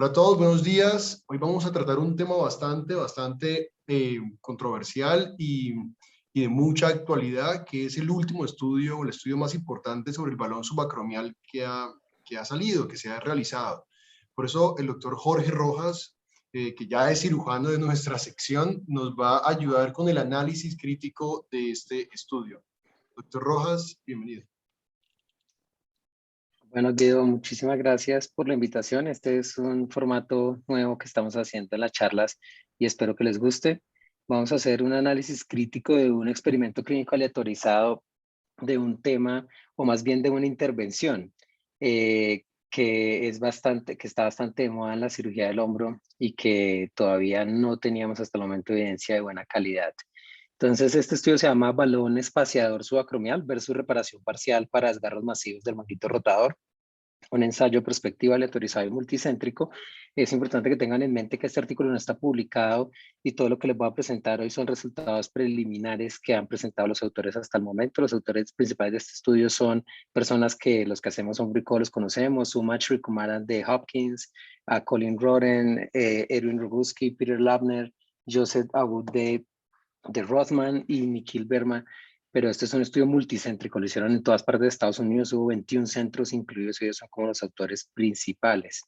Hola a todos, buenos días. Hoy vamos a tratar un tema bastante controversial y de mucha actualidad, que es el último estudio, el estudio más importante sobre el balón subacromial que ha salido, que se ha realizado. Por eso el doctor Jorge Rojas, que ya es cirujano de nuestra sección, nos va a ayudar con el análisis crítico de este estudio. Doctor Rojas, bienvenido. Bueno, Guido, muchísimas gracias por la invitación. Este es un formato nuevo que estamos haciendo en las charlas y espero que les guste. Vamos a hacer un análisis crítico de un experimento clínico aleatorizado de un tema, o más bien de una intervención, que está bastante de moda en la cirugía del hombro y que todavía no teníamos hasta el momento evidencia de buena calidad. Entonces, este estudio se llama balón espaciador subacromial versus reparación parcial para desgarros masivos del manguito rotador, un ensayo prospectivo aleatorizado y multicéntrico. Es importante que tengan en mente que este artículo no está publicado y todo lo que les voy a presentar hoy son resultados preliminares que han presentado los autores hasta el momento. Los autores principales de este estudio son personas que los que hacemos un brico los conocemos: Suma Srikumar de Hopkins, Colin Roden, Edwin Roguski, Peter Labner, Joseph Abud de Rothman y Nikhil Verma. Pero este es un estudio multicéntrico, lo hicieron en todas partes de Estados Unidos, hubo 21 centros incluidos y ellos son como los autores principales.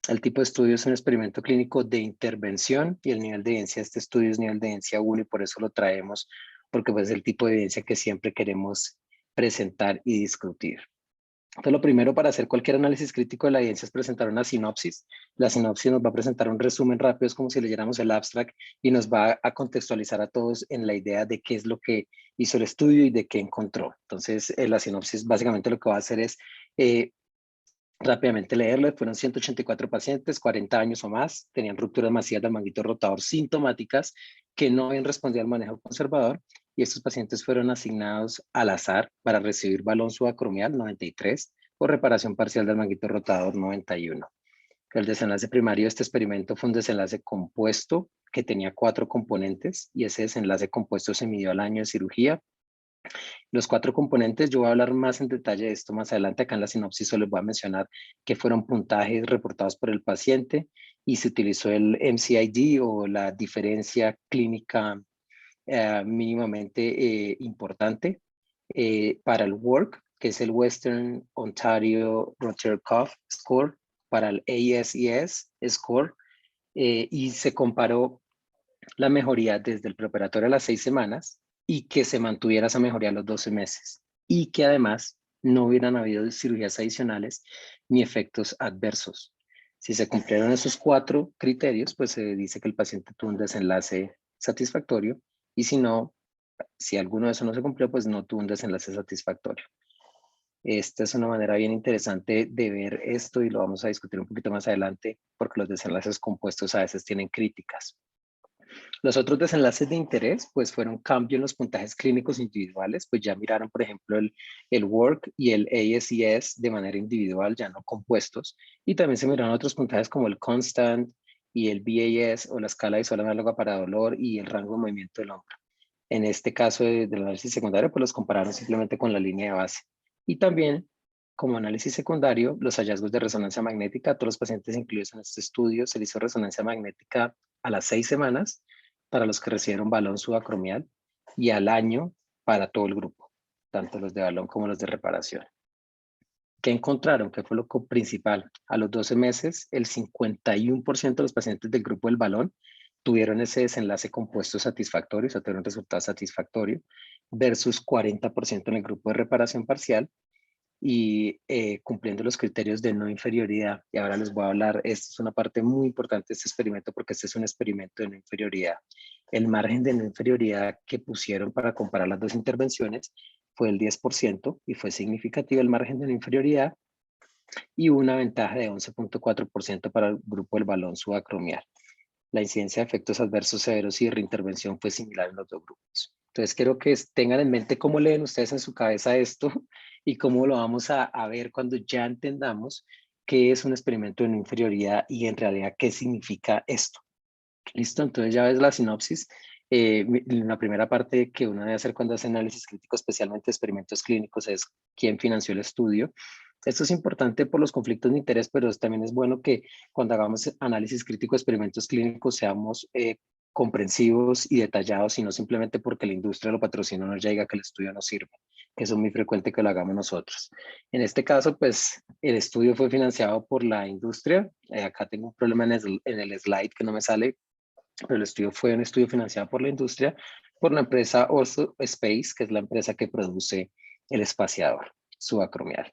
El tipo de estudio es un experimento clínico de intervención y el nivel de evidencia de este estudio es nivel de evidencia 1 y por eso lo traemos, porque pues es el tipo de evidencia que siempre queremos presentar y discutir. Entonces, lo primero para hacer cualquier análisis crítico de la evidencia es presentar una sinopsis. La sinopsis nos va a presentar un resumen rápido, es como si leyéramos el abstract y nos va a contextualizar a todos en la idea de qué es lo que hizo el estudio y de qué encontró. Entonces, la sinopsis básicamente lo que va a hacer es rápidamente leerlo. Fueron 184 pacientes, 40 años o más, tenían rupturas masivas del manguito rotador sintomáticas que no habían respondido al manejo conservador, y estos pacientes fueron asignados al azar para recibir balón subacromial 93 o reparación parcial del manguito rotador 91. El desenlace primario de este experimento fue un desenlace compuesto que tenía 4 componentes y ese desenlace compuesto se midió al año de cirugía. Los 4 componentes, yo voy a hablar más en detalle de esto más adelante. Acá en la sinopsis solo les voy a mencionar que fueron puntajes reportados por el paciente y se utilizó el MCID o la diferencia clínica mínimamente importante para el WORK, que es el Western Ontario Rotator Cuff Score, para el ASES Score, y se comparó la mejoría desde el preoperatorio a las 6 semanas y que se mantuviera esa mejoría a los 12 meses y que además no hubieran habido cirugías adicionales ni efectos adversos. Si se cumplieron esos 4 criterios, pues se dice que el paciente tuvo un desenlace satisfactorio, y si no, si alguno de esos no se cumplió, pues no tuvo un desenlace satisfactorio. Esta es una manera bien interesante de ver esto y lo vamos a discutir un poquito más adelante porque los desenlaces compuestos a veces tienen críticas. Los otros desenlaces de interés, pues fueron cambio en los puntajes clínicos individuales, pues ya miraron, por ejemplo, el WORK y el ASES de manera individual, ya no compuestos, y también se miraron otros puntajes como el CONSTANT y el BAS o la escala visual análoga para dolor y el rango de movimiento del hombro. En este caso del análisis secundario, pues los compararon simplemente con la línea de base. Y también, como análisis secundario, los hallazgos de resonancia magnética. A todos los pacientes incluidos en este estudio se les hizo resonancia magnética a las 6 semanas para los que recibieron balón subacromial y al año para todo el grupo, tanto los de balón como los de reparación. ¿Qué encontraron? ¿Qué fue lo principal? A los 12 meses, el 51% de los pacientes del grupo del balón tuvieron ese desenlace compuesto satisfactorio, o sea, tuvieron un resultado satisfactorio, versus 40% en el grupo de reparación parcial, y cumpliendo los criterios de no inferioridad. Y ahora les voy a hablar, esto es una parte muy importante de este experimento porque este es un experimento de no inferioridad. El margen de no inferioridad que pusieron para comparar las dos intervenciones fue el 10% y fue significativo el margen de no inferioridad, y una ventaja de 11.4% para el grupo del balón subacromial. La incidencia de efectos adversos severos y de reintervención fue similar en los dos grupos. Entonces, quiero que tengan en mente cómo leen ustedes en su cabeza esto y cómo lo vamos a ver cuando ya entendamos qué es un experimento de no inferioridad y en realidad qué significa esto. ¿Listo? Entonces ya ves la sinopsis. La primera parte que uno debe hacer cuando hace análisis crítico, especialmente experimentos clínicos, es quién financió el estudio. Esto es importante por los conflictos de interés, pero también es bueno que cuando hagamos análisis crítico de experimentos clínicos seamos comprensivos y detallados y no simplemente porque la industria lo patrocina nos diga que el estudio no sirve, que eso es muy frecuente que lo hagamos nosotros. En este caso, pues el estudio fue financiado por la industria. Acá tengo un problema en el slide que no me sale, pero el estudio fue un estudio financiado por la industria, por la empresa Ortho Space, que es la empresa que produce el espaciador subacromial.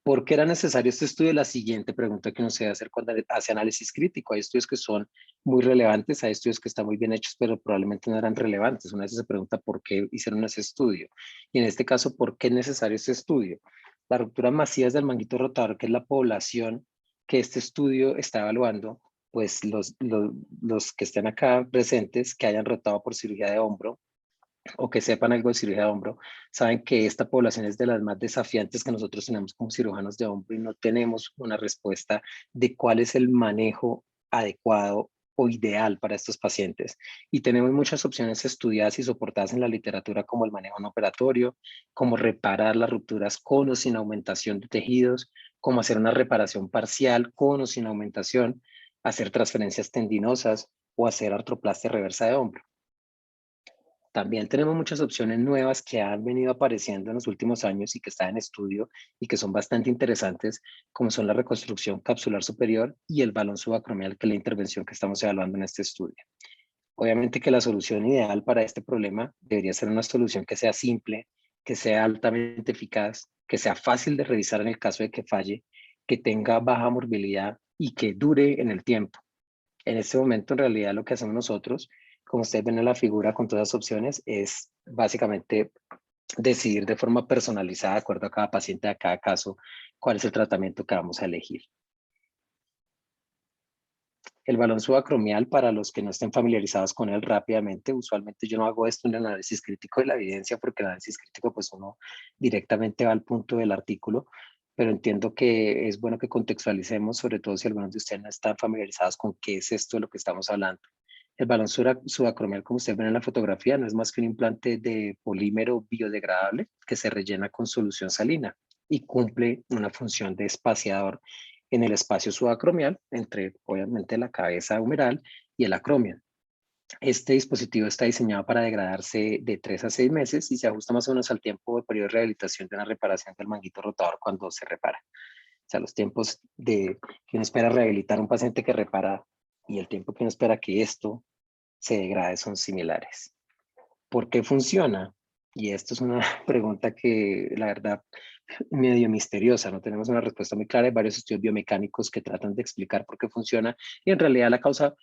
¿Por qué era necesario este estudio? La siguiente pregunta que uno se debe hacer cuando hace análisis crítico. Hay estudios que son muy relevantes, hay estudios que están muy bien hechos, pero probablemente no eran relevantes. Una vez se pregunta por qué hicieron ese estudio. Y en este caso, ¿por qué es necesario este estudio? Las rupturas masivas del manguito rotador, que es la población que este estudio está evaluando, pues los que estén acá presentes, que hayan rotado por cirugía de hombro, o que sepan algo de cirugía de hombro, saben que esta población es de las más desafiantes que nosotros tenemos como cirujanos de hombro y no tenemos una respuesta de cuál es el manejo adecuado o ideal para estos pacientes. Y tenemos muchas opciones estudiadas y soportadas en la literatura como el manejo no operatorio, como reparar las rupturas con o sin aumentación de tejidos, como hacer una reparación parcial con o sin aumentación, hacer transferencias tendinosas o hacer artroplastia reversa de hombro. También tenemos muchas opciones nuevas que han venido apareciendo en los últimos años y que están en estudio y que son bastante interesantes, como son la reconstrucción capsular superior y el balón subacromial, que es la intervención que estamos evaluando en este estudio. Obviamente que la solución ideal para este problema debería ser una solución que sea simple, que sea altamente eficaz, que sea fácil de revisar en el caso de que falle, que tenga baja morbilidad y que dure en el tiempo. En este momento, en realidad, lo que hacemos nosotros, como ustedes ven en la figura con todas las opciones, es básicamente decidir de forma personalizada, de acuerdo a cada paciente, a cada caso, cuál es el tratamiento que vamos a elegir. El balón subacromial, para los que no estén familiarizados con él rápidamente, usualmente yo no hago esto en el análisis crítico de la evidencia, porque el análisis crítico, pues uno directamente va al punto del artículo, pero entiendo que es bueno que contextualicemos, sobre todo si algunos de ustedes no están familiarizados con qué es esto de lo que estamos hablando. El balón subacromial, como ustedes ven en la fotografía, no es más que un implante de polímero biodegradable que se rellena con solución salina y cumple una función de espaciador en el espacio subacromial entre, obviamente, la cabeza humeral y el acromio. Este dispositivo está diseñado para degradarse de 3 a 6 meses y se ajusta más o menos al tiempo de periodo de rehabilitación de una reparación del manguito rotador cuando se repara. O sea, los tiempos de que uno espera rehabilitar a un paciente que repara y el tiempo que uno espera que esto se degrade son similares. ¿Por qué funciona? Y esto es una pregunta que la verdad medio misteriosa, no tenemos una respuesta muy clara. Hay varios estudios biomecánicos que tratan de explicar por qué funciona y en realidad la causa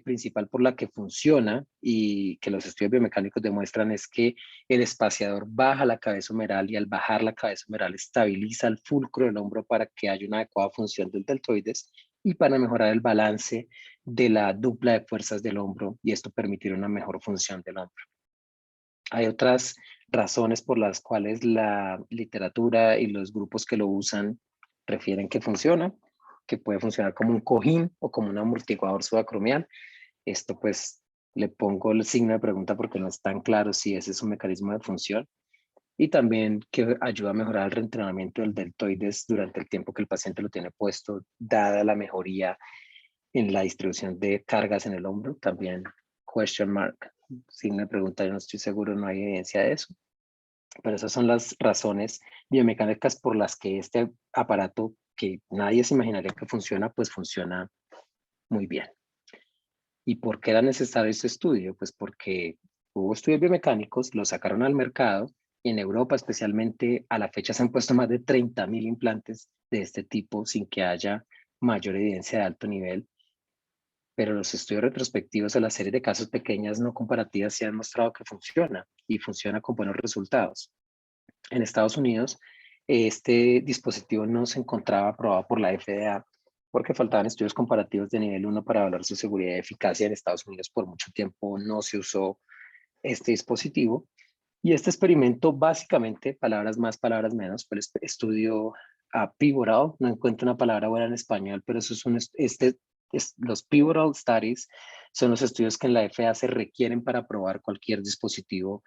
principal por la que funciona y que los estudios biomecánicos demuestran es que el espaciador baja la cabeza humeral y al bajar la cabeza humeral estabiliza el fulcro del hombro para que haya una adecuada función del deltoides y para mejorar el balance de la dupla de fuerzas del hombro y esto permitir una mejor función del hombro. Hay otras razones por las cuales la literatura y los grupos que lo usan refieren que funciona, que puede funcionar como un cojín o como un amortiguador subacromial. Esto pues le pongo el signo de pregunta porque no es tan claro si ese es un mecanismo de función. Y también que ayuda a mejorar el reentrenamiento del deltoides durante el tiempo que el paciente lo tiene puesto, dada la mejoría en la distribución de cargas en el hombro. También question mark, signo de pregunta, yo no estoy seguro, no hay evidencia de eso. Pero esas son las razones biomecánicas por las que este aparato, que nadie se imaginaría que funciona, pues funciona muy bien. ¿Y por qué era necesario este estudio? Pues porque hubo estudios biomecánicos, lo sacaron al mercado y en Europa especialmente a la fecha se han puesto más de 30.000 implantes de este tipo sin que haya mayor evidencia de alto nivel. Pero los estudios retrospectivos de la serie de casos pequeñas no comparativas se han mostrado que funciona y funciona con buenos resultados. En Estados Unidos, este dispositivo no se encontraba aprobado por la FDA porque faltaban estudios comparativos de nivel 1 para evaluar su seguridad y eficacia. En Estados Unidos por mucho tiempo no se usó este dispositivo. Y este experimento, básicamente, palabras más, palabras menos, fue el estudio pivotal. No encuentro una palabra buena en español, pero eso es los pivotal studies son los estudios que en la FDA se requieren para aprobar cualquier dispositivo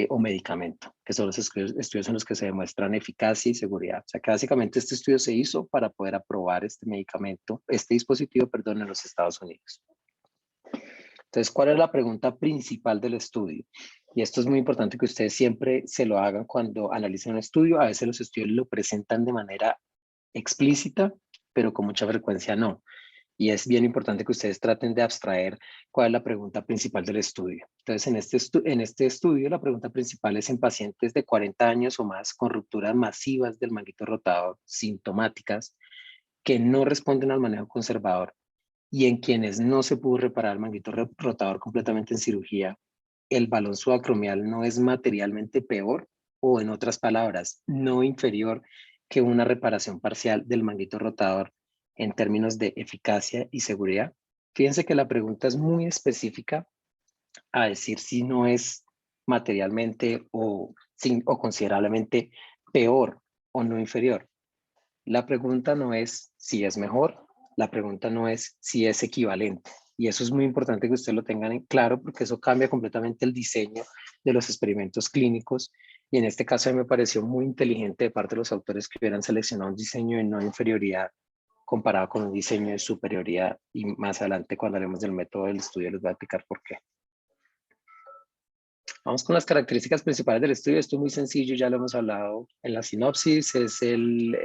o medicamento, que son los estudios en los que se demuestran eficacia y seguridad. O sea que básicamente este estudio se hizo para poder aprobar este medicamento, este dispositivo, perdón, en los Estados Unidos. Entonces, ¿cuál es la pregunta principal del estudio? Y esto es muy importante que ustedes siempre se lo hagan cuando analicen un estudio. A veces los estudios lo presentan de manera explícita, pero con mucha frecuencia no. Y es bien importante que ustedes traten de abstraer cuál es la pregunta principal del estudio. Entonces, en este estudio, la pregunta principal es en pacientes de 40 años o más con rupturas masivas del manguito rotador, sintomáticas, que no responden al manejo conservador y en quienes no se pudo reparar el manguito rotador completamente en cirugía, el balón subacromial no es materialmente peor o, en otras palabras, no inferior que una reparación parcial del manguito rotador en términos de eficacia y seguridad. Fíjense que la pregunta es muy específica a decir si no es materialmente o considerablemente peor o no inferior. La pregunta no es si es mejor, la pregunta no es si es equivalente. Y eso es muy importante que ustedes lo tengan en claro porque eso cambia completamente el diseño de los experimentos clínicos. Y en este caso a mí me pareció muy inteligente de parte de los autores que hubieran seleccionado un diseño de no inferioridad comparado con un diseño de superioridad. Y más adelante cuando hablemos del método del estudio les voy a explicar por qué. Vamos con las características principales del estudio. Esto es muy sencillo, ya lo hemos hablado en la sinopsis. Es el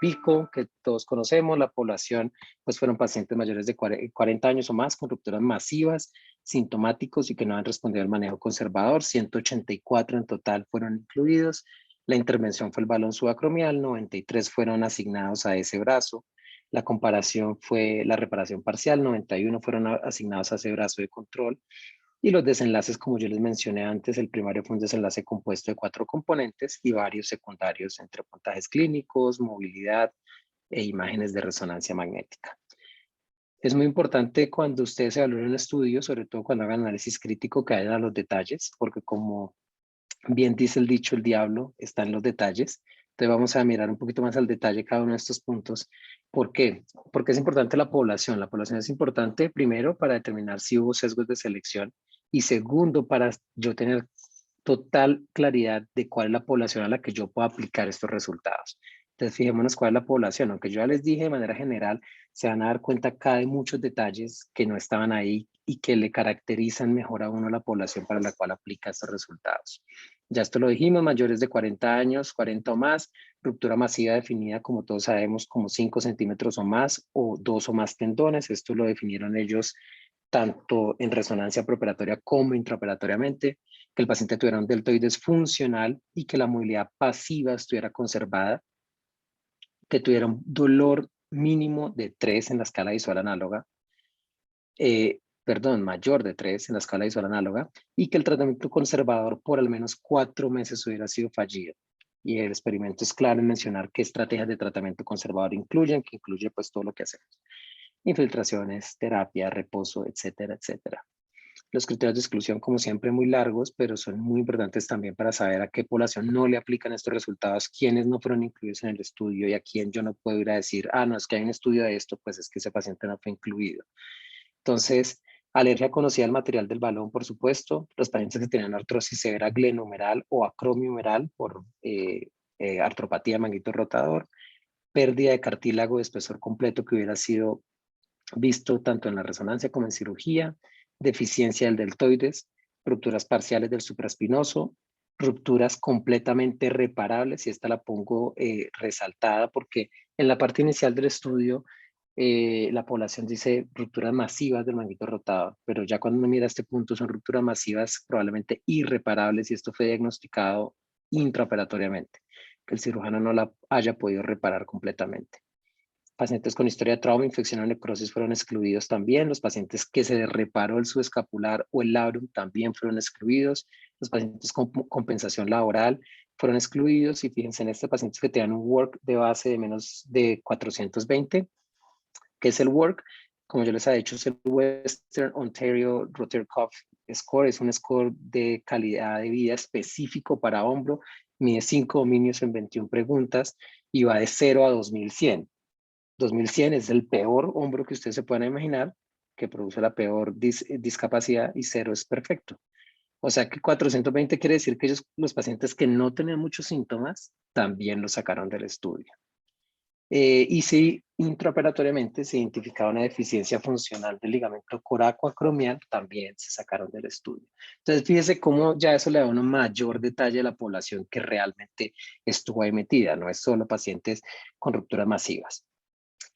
pico que todos conocemos. La población pues fueron pacientes mayores de 40 años o más con rupturas masivas, sintomáticos y que no han respondido al manejo conservador. 184 en total fueron incluidos. La intervención fue el balón subacromial, 93 fueron asignados a ese brazo. La comparación fue la reparación parcial, 91 fueron asignados a ese brazo de control. Y los desenlaces, como yo les mencioné antes, el primario fue un desenlace compuesto de 4 componentes y varios secundarios entre puntajes clínicos, movilidad e imágenes de resonancia magnética. Es muy importante cuando ustedes evalúen un estudio, sobre todo cuando hagan análisis crítico, que vayan a los detalles, porque como bien dice el dicho, el diablo está en los detalles. Entonces vamos a mirar un poquito más al detalle cada uno de estos puntos. ¿Por qué? Porque es importante la población. La población es importante, primero, para determinar si hubo sesgos de selección y segundo, para yo tener total claridad de cuál es la población a la que yo puedo aplicar estos resultados. Entonces, fijémonos cuál es la población. Aunque yo ya les dije de manera general, se van a dar cuenta acá de muchos detalles que no estaban ahí y que le caracterizan mejor a uno la población para la cual aplica estos resultados. Ya esto lo dijimos, mayores de 40 años, 40 o más, ruptura masiva definida, como todos sabemos, como 5 centímetros o más o 2 o más tendones. Esto lo definieron ellos tanto en resonancia preoperatoria como intraoperatoriamente, que el paciente tuviera un deltoides funcional y que la movilidad pasiva estuviera conservada, que tuviera un dolor mínimo de 3 en la escala visual análoga, mayor de 3 en la escala visual análoga, y que el tratamiento conservador por al menos 4 meses hubiera sido fallido. Y el experimento es claro en mencionar qué estrategias de tratamiento conservador incluyen, que incluye pues todo lo que hacemos. Infiltraciones, terapia, reposo, etcétera, etcétera. Los criterios de exclusión, como siempre, muy largos, pero son muy importantes también para saber a qué población no le aplican estos resultados, quiénes no fueron incluidos en el estudio y a quién yo no puedo ir a decir, no, es que hay un estudio de esto, pues es que ese paciente no fue incluido. Entonces, alergia conocida al material del balón, por supuesto, los pacientes que tenían artrosis severa glenumeral o acromiomeral por artropatía manguito rotador, pérdida de cartílago de espesor completo que hubiera sido visto tanto en la resonancia como en cirugía, deficiencia del deltoides, rupturas parciales del supraespinoso, rupturas completamente reparables, y esta la pongo resaltada porque en la parte inicial del estudio la población dice rupturas masivas del manguito rotador, pero ya cuando uno mira este punto son rupturas masivas probablemente irreparables y esto fue diagnosticado intraoperatoriamente, que el cirujano no la haya podido reparar completamente. Pacientes con historia de trauma, infección o necrosis fueron excluidos también. Los pacientes que se reparó el subescapular o el labrum también fueron excluidos. Los pacientes con compensación laboral fueron excluidos. Y fíjense en este pacientes que tenían un work de base de menos de 420. ¿Qué es el work? Como yo les he dicho, es el Western Ontario Rotator Cuff Score. Es un score de calidad de vida específico para hombro. Mide 5 dominios en 21 preguntas y va de 0 a 2100. 2100 es el peor hombro que ustedes se puedan imaginar, que produce la peor discapacidad, y 0 es perfecto. O sea que 420 quiere decir que ellos, los pacientes que no tenían muchos síntomas, también los sacaron del estudio. Y si intraoperatoriamente se identificaba una deficiencia funcional del ligamento coracoacromial, también se sacaron del estudio. Entonces, fíjese cómo ya eso le da un mayor detalle a la población que realmente estuvo ahí metida, no es solo pacientes con rupturas masivas.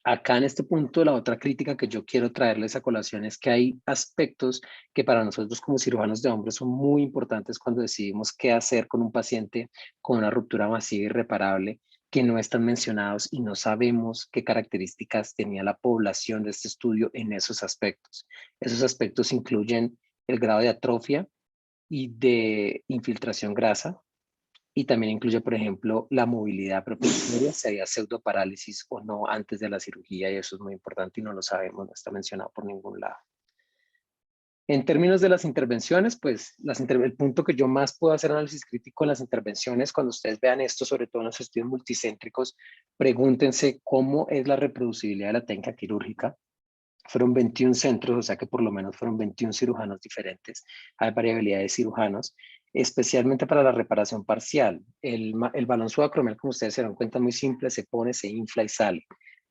Acá en este punto, la otra crítica que yo quiero traerles a colación es que hay aspectos que para nosotros como cirujanos de hombros son muy importantes cuando decidimos qué hacer con un paciente con una ruptura masiva irreparable que no están mencionados y no sabemos qué características tenía la población de este estudio en esos aspectos. Esos aspectos incluyen el grado de atrofia y de infiltración grasa, y también incluye, por ejemplo, la movilidad propioceptoria, si había pseudoparálisis o no antes de la cirugía, y eso es muy importante y no lo sabemos, no está mencionado por ningún lado. En términos de las intervenciones, pues el punto que yo más puedo hacer análisis crítico en las intervenciones, cuando ustedes vean esto, sobre todo en los estudios multicéntricos, pregúntense cómo es la reproducibilidad de la técnica quirúrgica. Fueron 21 centros, o sea que por lo menos fueron 21 cirujanos diferentes. Hay variabilidad de cirujanos, especialmente para la reparación parcial. El balón subacromial, como ustedes se dan cuenta, es muy simple, se pone, se infla y sale.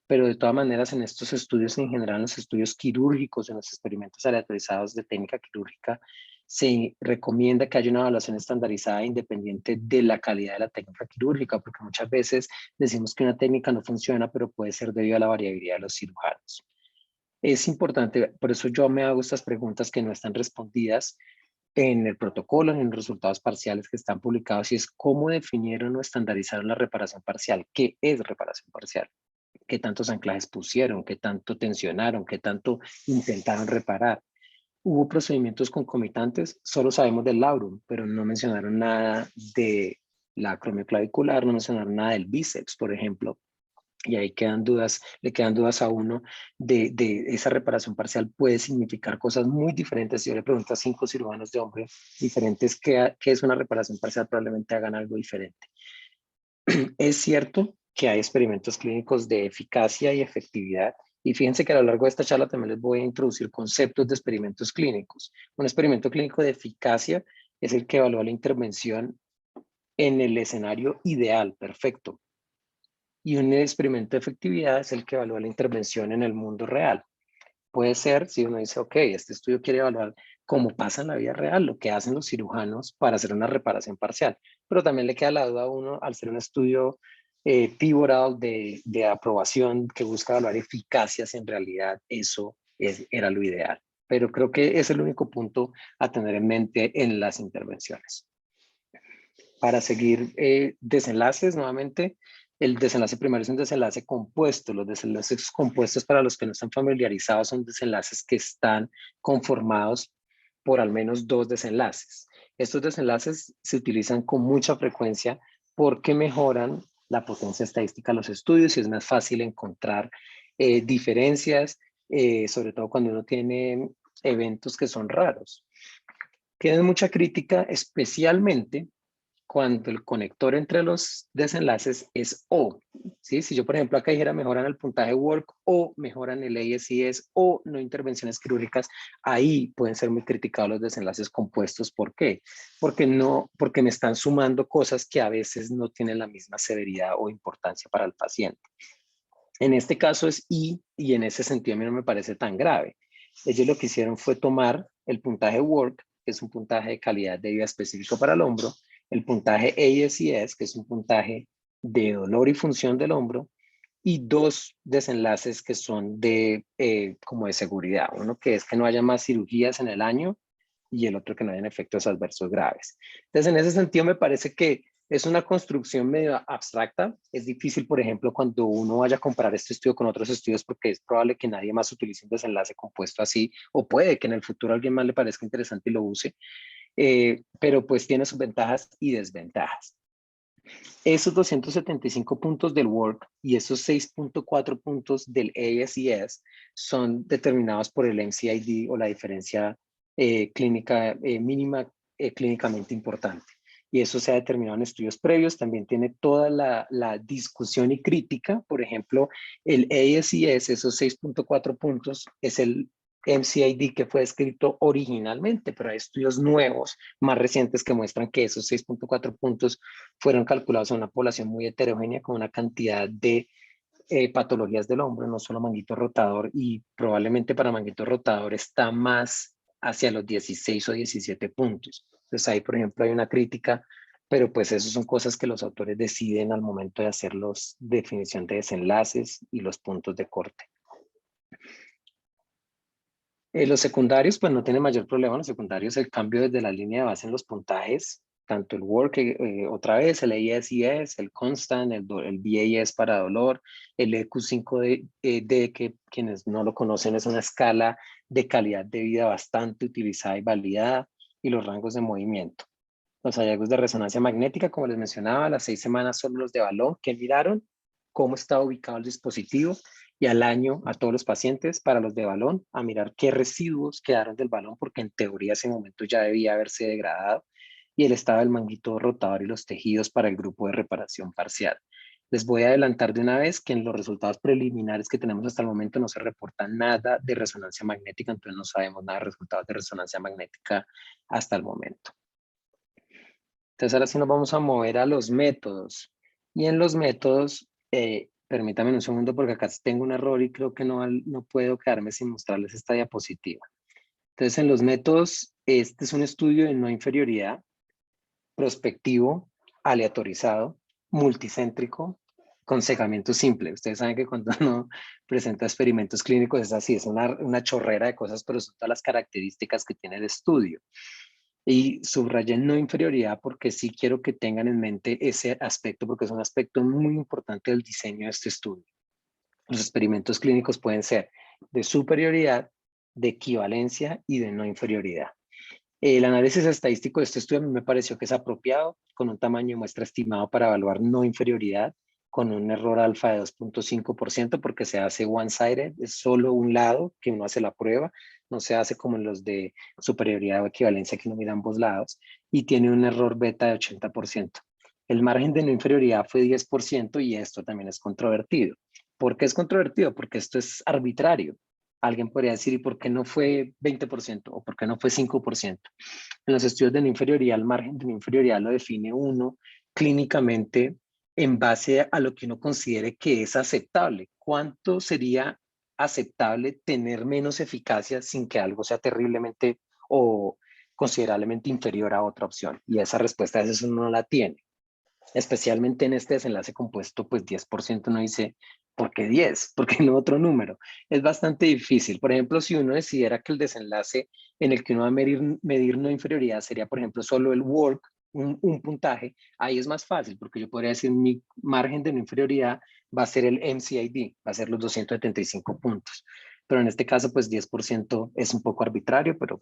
Pero de todas maneras, en estos estudios, en general, en los estudios quirúrgicos, en los experimentos aleatorizados de técnica quirúrgica, se recomienda que haya una evaluación estandarizada independiente de la calidad de la técnica quirúrgica, porque muchas veces decimos que una técnica no funciona, pero puede ser debido a la variabilidad de los cirujanos. Es importante, por eso yo me hago estas preguntas que no están respondidas en el protocolo, en los resultados parciales que están publicados, y es cómo definieron o estandarizaron la reparación parcial. ¿Qué es reparación parcial? ¿Qué tantos anclajes pusieron? ¿Qué tanto tensionaron? ¿Qué tanto intentaron reparar? ¿Hubo procedimientos concomitantes? Solo sabemos del labrum, pero no mencionaron nada de la acromioclavicular, no mencionaron nada del bíceps, por ejemplo. Y ahí quedan dudas, le quedan dudas a uno de esa reparación parcial puede significar cosas muy diferentes. Si yo le pregunto a 5 cirujanos de hombre diferentes qué es una reparación parcial, probablemente hagan algo diferente. Es cierto que hay experimentos clínicos de eficacia y efectividad. Y fíjense que a lo largo de esta charla también les voy a introducir conceptos de experimentos clínicos. Un experimento clínico de eficacia es el que evalúa la intervención en el escenario ideal, perfecto. Y un experimento de efectividad es el que evalúa la intervención en el mundo real. Puede ser, si uno dice, ok, este estudio quiere evaluar cómo pasa en la vida real, lo que hacen los cirujanos para hacer una reparación parcial. Pero también le queda la duda a uno, al ser un estudio pivotal de aprobación que busca evaluar eficacia, si en realidad eso era lo ideal. Pero creo que es el único punto a tener en mente en las intervenciones. Para seguir desenlaces, nuevamente, el desenlace primario es un desenlace compuesto. Los desenlaces compuestos, para los que no están familiarizados, son desenlaces que están conformados por al menos 2 desenlaces. Estos desenlaces se utilizan con mucha frecuencia porque mejoran la potencia estadística de los estudios y es más fácil encontrar diferencias, sobre todo cuando uno tiene eventos que son raros. Tienen mucha crítica, especialmente cuando el conector entre los desenlaces es O. ¿Sí? Si yo, por ejemplo, acá dijera mejoran el puntaje WORK o mejoran el ASES o no intervenciones quirúrgicas, ahí pueden ser muy criticados los desenlaces compuestos. ¿Por qué? Porque me están sumando cosas que a veces no tienen la misma severidad o importancia para el paciente. En este caso es I y en ese sentido a mí no me parece tan grave. Ellos lo que hicieron fue tomar el puntaje WORK, que es un puntaje de calidad de vida específico para el hombro, el puntaje ASES, que es un puntaje de dolor y función del hombro, y 2 desenlaces que son como de seguridad. Uno que es que no haya más cirugías en el año y el otro que no hayan efectos adversos graves. Entonces, en ese sentido me parece que es una construcción medio abstracta. Es difícil, por ejemplo, cuando uno vaya a comparar este estudio con otros estudios, porque es probable que nadie más utilice un desenlace compuesto así, o puede que en el futuro a alguien más le parezca interesante y lo use, pero pues tiene sus ventajas y desventajas. Esos 275 puntos del WORK y esos 6.4 puntos del ASES son determinados por el MCID o la diferencia clínica mínima clínicamente importante. Y eso se ha determinado en estudios previos. También tiene toda la discusión y crítica. Por ejemplo, el ASES, esos 6.4 puntos, es el MCID que fue escrito originalmente, pero hay estudios nuevos, más recientes, que muestran que esos 6.4 puntos fueron calculados en una población muy heterogénea con una cantidad de patologías del hombro, no solo manguito rotador, y probablemente para manguito rotador está más hacia los 16 o 17 puntos. Entonces ahí, por ejemplo, hay una crítica, pero pues esas son cosas que los autores deciden al momento de hacer los definición de desenlaces y los puntos de corte. Los secundarios, pues no tienen mayor problema. Los secundarios, el cambio desde la línea de base en los puntajes, tanto el work, otra vez, el ASES, el constant, el BAS para dolor, el EQ5D, que quienes no lo conocen es una escala de calidad de vida bastante utilizada y validada, y los rangos de movimiento. Los hallazgos de resonancia magnética, como les mencionaba, a las 6 semanas son los de balón, que miraron cómo estaba ubicado el dispositivo, y al año a todos los pacientes para los de balón a mirar qué residuos quedaron del balón, porque en teoría ese momento ya debía haberse degradado, y el estado del manguito rotador y los tejidos para el grupo de reparación parcial. Les voy a adelantar de una vez que en los resultados preliminares que tenemos hasta el momento no se reporta nada de resonancia magnética, entonces no sabemos nada de resultados de resonancia magnética hasta el momento. Entonces ahora sí nos vamos a mover a los métodos. Y en los métodos, permítanme un segundo porque acá tengo un error y creo que no puedo quedarme sin mostrarles esta diapositiva. Entonces en los métodos, este es un estudio de no inferioridad, prospectivo, aleatorizado, multicéntrico, con segmento simple. Ustedes saben que cuando uno presenta experimentos clínicos es así, es una chorrera de cosas, pero son todas las características que tiene el estudio. Y subrayé no inferioridad porque sí quiero que tengan en mente ese aspecto, porque es un aspecto muy importante del diseño de este estudio. Los experimentos clínicos pueden ser de superioridad, de equivalencia y de no inferioridad. El análisis estadístico de este estudio a mí me pareció que es apropiado, con un tamaño de muestra estimado para evaluar no inferioridad, con un error alfa de 2.5%, porque se hace one-sided, es solo un lado que uno hace la prueba, no se hace como en los de superioridad o equivalencia que uno mira ambos lados, y tiene un error beta de 80%. El margen de no inferioridad fue 10% y esto también es controvertido. ¿Por qué es controvertido? Porque esto es arbitrario. Alguien podría decir, ¿y por qué no fue 20% o por qué no fue 5%? En los estudios de no inferioridad, el margen de no inferioridad lo define uno clínicamente en base a lo que uno considere que es aceptable. ¿Cuánto sería aceptable tener menos eficacia sin que algo sea terriblemente o considerablemente inferior a otra opción? Y esa respuesta a veces uno no la tiene. Especialmente en este desenlace compuesto, pues 10% no dice, ¿por qué 10? ¿Por qué no otro número? Es bastante difícil. Por ejemplo, si uno decidiera que el desenlace en el que uno va a medir no inferioridad sería, por ejemplo, solo el work, un puntaje, ahí es más fácil, porque yo podría decir mi margen de no inferioridad va a ser el MCID, va a ser los 275 puntos. Pero en este caso, pues 10% es un poco arbitrario, pero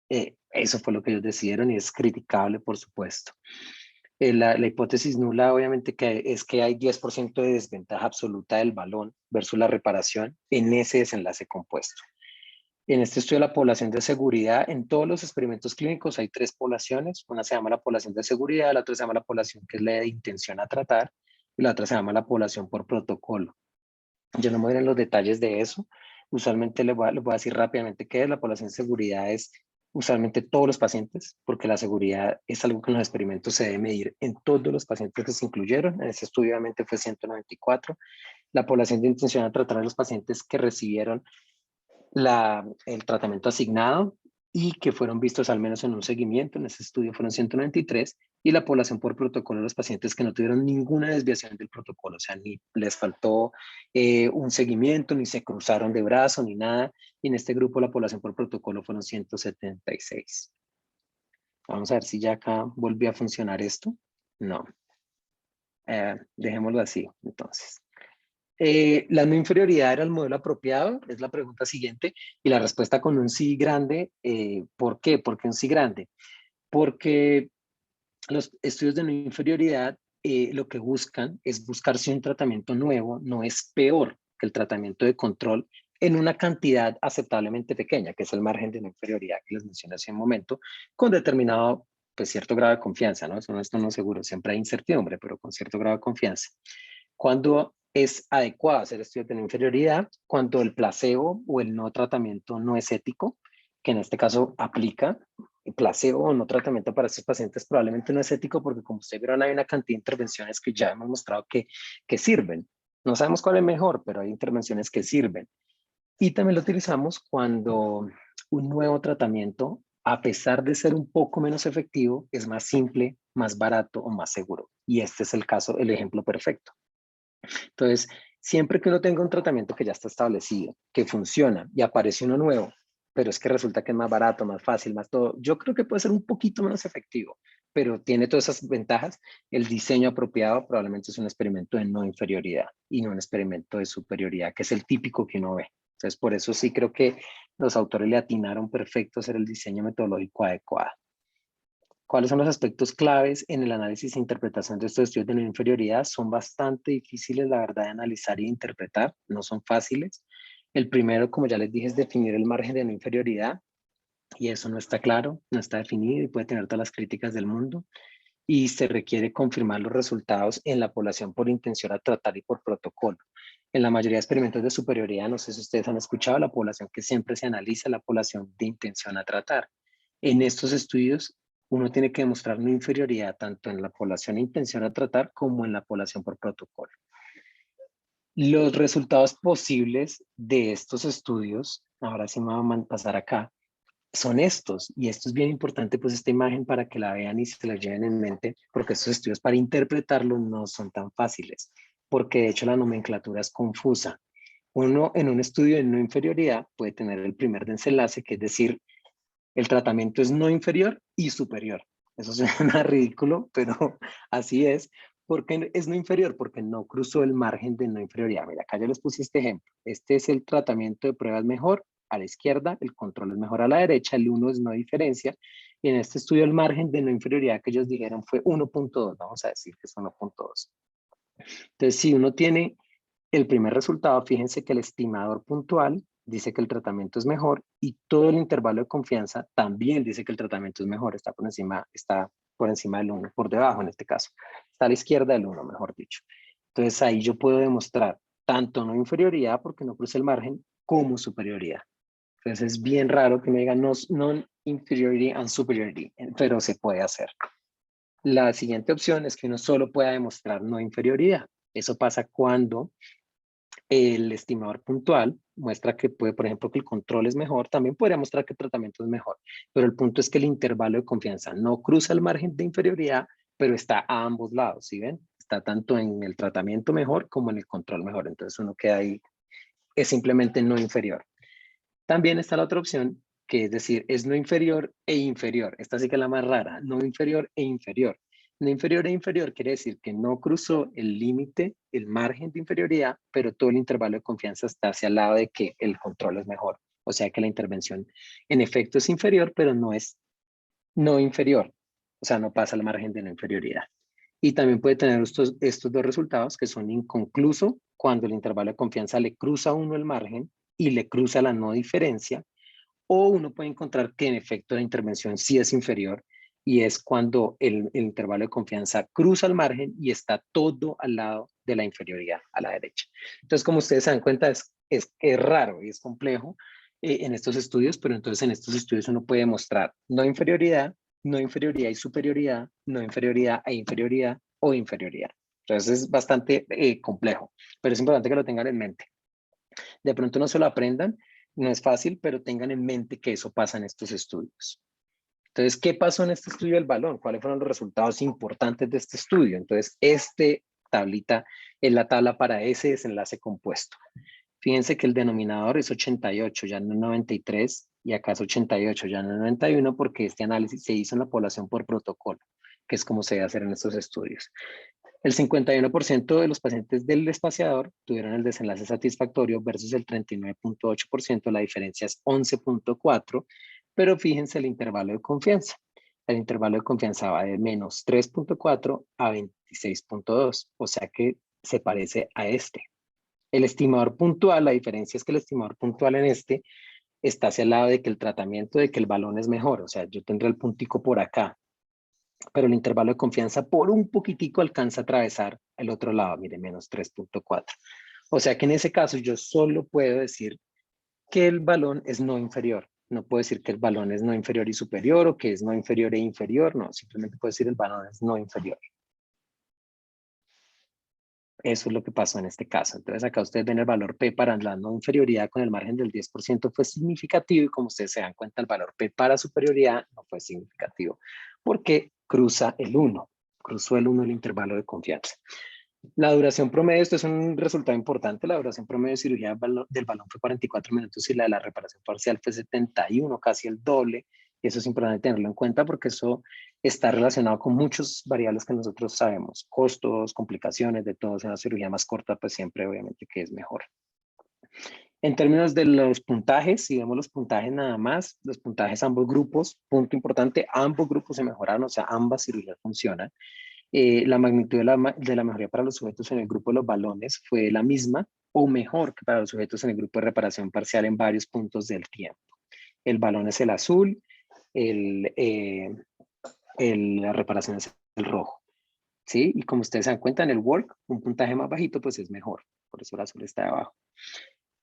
eso fue lo que ellos decidieron y es criticable, por supuesto. La hipótesis nula obviamente que es que hay 10% de desventaja absoluta del balón versus la reparación en ese desenlace compuesto. En este estudio de la población de seguridad, en todos los experimentos clínicos hay 3 poblaciones. Una se llama la población de seguridad, la otra se llama la población que es la de intención a tratar y la otra se llama la población por protocolo. Yo no me voy a ir en los detalles de eso. Usualmente les voy a decir rápidamente qué es la población de seguridad. Es usualmente todos los pacientes, porque la seguridad es algo que en los experimentos se debe medir en todos los pacientes que se incluyeron. En este estudio obviamente fue 194. La población de intención a tratar a los pacientes que recibieron el tratamiento asignado y que fueron vistos al menos en un seguimiento. En ese estudio fueron 193, y la población por protocolo de los pacientes que no tuvieron ninguna desviación del protocolo, o sea, ni les faltó un seguimiento, ni se cruzaron de brazo, ni nada. Y en este grupo la población por protocolo fueron 176. Vamos a ver si ya acá volvió a funcionar esto. No. Dejémoslo así, entonces. La no inferioridad era el modelo apropiado, es la pregunta siguiente, y la respuesta con un sí grande. ¿Por qué? ¿Por qué un sí grande? Porque los estudios de no inferioridad lo que buscan es buscar si un tratamiento nuevo no es peor que el tratamiento de control en una cantidad aceptablemente pequeña, que es el margen de no inferioridad que les mencioné hace un momento, con determinado, pues cierto grado de confianza, ¿no? Eso no es no seguro, siempre hay incertidumbre, pero con cierto grado de confianza. Cuando es adecuado hacer estudios de no inferioridad cuando el placebo o el no tratamiento no es ético, que en este caso aplica. El placebo o no tratamiento para estos pacientes probablemente no es ético porque, como ustedes vieron, hay una cantidad de intervenciones que ya hemos mostrado que sirven. No sabemos cuál es mejor, pero hay intervenciones que sirven. Y también lo utilizamos cuando un nuevo tratamiento, a pesar de ser un poco menos efectivo, es más simple, más barato o más seguro. Y este es el caso, el ejemplo perfecto. Entonces, siempre que uno tenga un tratamiento que ya está establecido, que funciona y aparece uno nuevo, pero es que resulta que es más barato, más fácil, más todo, yo creo que puede ser un poquito menos efectivo, pero tiene todas esas ventajas. El diseño apropiado probablemente es un experimento de no inferioridad y no un experimento de superioridad, que es el típico que uno ve. Entonces, por eso sí creo que los autores le atinaron perfecto a hacer el diseño metodológico adecuado. ¿Cuáles son los aspectos claves en el análisis e interpretación de estos estudios de no inferioridad? Son bastante difíciles, la verdad, de analizar y interpretar, no son fáciles. El primero, como ya les dije, es definir el margen de no inferioridad, y eso no está claro, no está definido y puede tener todas las críticas del mundo. Y se requiere confirmar los resultados en la población por intención a tratar y por protocolo. En la mayoría de experimentos de superioridad, no sé si ustedes han escuchado, la población que siempre se analiza es la población de intención a tratar. En estos estudios, uno tiene que demostrar no inferioridad tanto en la población de intención a tratar como en la población por protocolo. Los resultados posibles de estos estudios, ahora sí me voy a pasar acá, son estos, y esto es bien importante, pues esta imagen para que la vean y se la lleven en mente, porque estos estudios para interpretarlos no son tan fáciles, porque de hecho la nomenclatura es confusa. Uno en un estudio de no inferioridad puede tener el primer desenlace, que es decir, el tratamiento es no inferior y superior. Eso suena ridículo, pero así es. ¿Por qué es no inferior? Porque no cruzó el margen de no inferioridad. Mira, acá ya les puse este ejemplo. Este es el tratamiento de pruebas mejor a la izquierda, el control es mejor a la derecha, el 1 es no diferencia. Y en este estudio el margen de no inferioridad que ellos dijeron fue 1.2. Vamos a decir que es 1.2. Entonces, si uno tiene el primer resultado, fíjense que el estimador puntual dice que el tratamiento es mejor y todo el intervalo de confianza también dice que el tratamiento es mejor, está por encima del 1, por debajo en este caso. Está a la izquierda del 1, mejor dicho. Entonces ahí yo puedo demostrar tanto no inferioridad porque no cruce el margen como superioridad. Entonces es bien raro que me digan non-inferiority and superiority, pero se puede hacer. La siguiente opción es que uno solo pueda demostrar no inferioridad. Eso pasa cuando el estimador puntual muestra que puede, por ejemplo, que el control es mejor, también podría mostrar que el tratamiento es mejor, pero el punto es que el intervalo de confianza no cruza el margen de inferioridad, pero está a ambos lados, ¿sí ven? Está tanto en el tratamiento mejor como en el control mejor, entonces uno queda ahí, es simplemente no inferior. También está la otra opción, que es decir, es no inferior e inferior. Esta sí que es la más rara, no inferior e inferior. No inferior e inferior quiere decir que no cruzó el límite, el margen de inferioridad, pero todo el intervalo de confianza está hacia el lado de que el control es mejor. O sea que la intervención en efecto es inferior, pero no es no inferior. O sea, no pasa el margen de no inferioridad. Y también puede tener estos dos resultados que son inconcluso cuando el intervalo de confianza le cruza a uno el margen y le cruza la no diferencia, o uno puede encontrar que en efecto la intervención sí es inferior y es cuando el intervalo de confianza cruza el margen y está todo al lado de la inferioridad, a la derecha. Entonces, como ustedes se dan cuenta, es raro y es complejo en estos estudios, pero entonces en estos estudios uno puede mostrar no inferioridad y superioridad, no inferioridad e inferioridad o inferioridad. Entonces es bastante complejo, pero es importante que lo tengan en mente. De pronto no se lo aprendan, no es fácil, pero tengan en mente que eso pasa en estos estudios. Entonces, ¿qué pasó en este estudio del balón? ¿Cuáles fueron los resultados importantes de este estudio? Entonces, tablita es la tabla para ese desenlace compuesto. Fíjense que el denominador es 88, ya no 93, y acá es 88, ya no 91, porque este análisis se hizo en la población por protocolo, que es como se debe hacer en estos estudios. El 51% de los pacientes del espaciador tuvieron el desenlace satisfactorio versus el 39.8%, la diferencia es 11.4, pero fíjense el intervalo de confianza. El intervalo de confianza va de menos 3.4 a 26.2, o sea que se parece a este. El estimador puntual, la diferencia es que el estimador puntual en este está hacia el lado de que el tratamiento, de que el balón es mejor, o sea, yo tendré el puntico por acá. pero el intervalo de confianza por un poquitico alcanza a atravesar el otro lado, mire, menos 3.4. O sea que en ese caso yo solo puedo decir que el balón es no inferior. No puedo decir que el balón es no inferior y superior o que es no inferior e inferior. No, simplemente puedo decir el balón es no inferior. Eso es lo que pasó en este caso. Entonces acá ustedes ven el valor P para la no inferioridad con el margen del 10% fue significativo y como ustedes se dan cuenta el valor P para superioridad no fue significativo porque cruza el 1. Cruzó el 1 el intervalo de confianza. La duración promedio, esto es un resultado importante, la duración promedio de cirugía del balón fue 44 minutos y la de la reparación parcial fue 71, casi el doble. Y eso es importante tenerlo en cuenta porque eso está relacionado con muchas variables que nosotros sabemos, costos, complicaciones, de todo. En una cirugía más corta, pues siempre obviamente que es mejor. En términos de los puntajes, si vemos los puntajes nada más, los puntajes ambos grupos, punto importante, ambos grupos se mejoraron, o sea, ambas cirugías funcionan. La magnitud de la mejoría para los sujetos en el grupo de los balones fue la misma o mejor que para los sujetos en el grupo de reparación parcial en varios puntos del tiempo. El balón es el azul, la reparación es el rojo. ¿Sí? Y como ustedes se dan cuenta, en el work, un puntaje más bajito, pues es mejor. Por eso el azul está de abajo.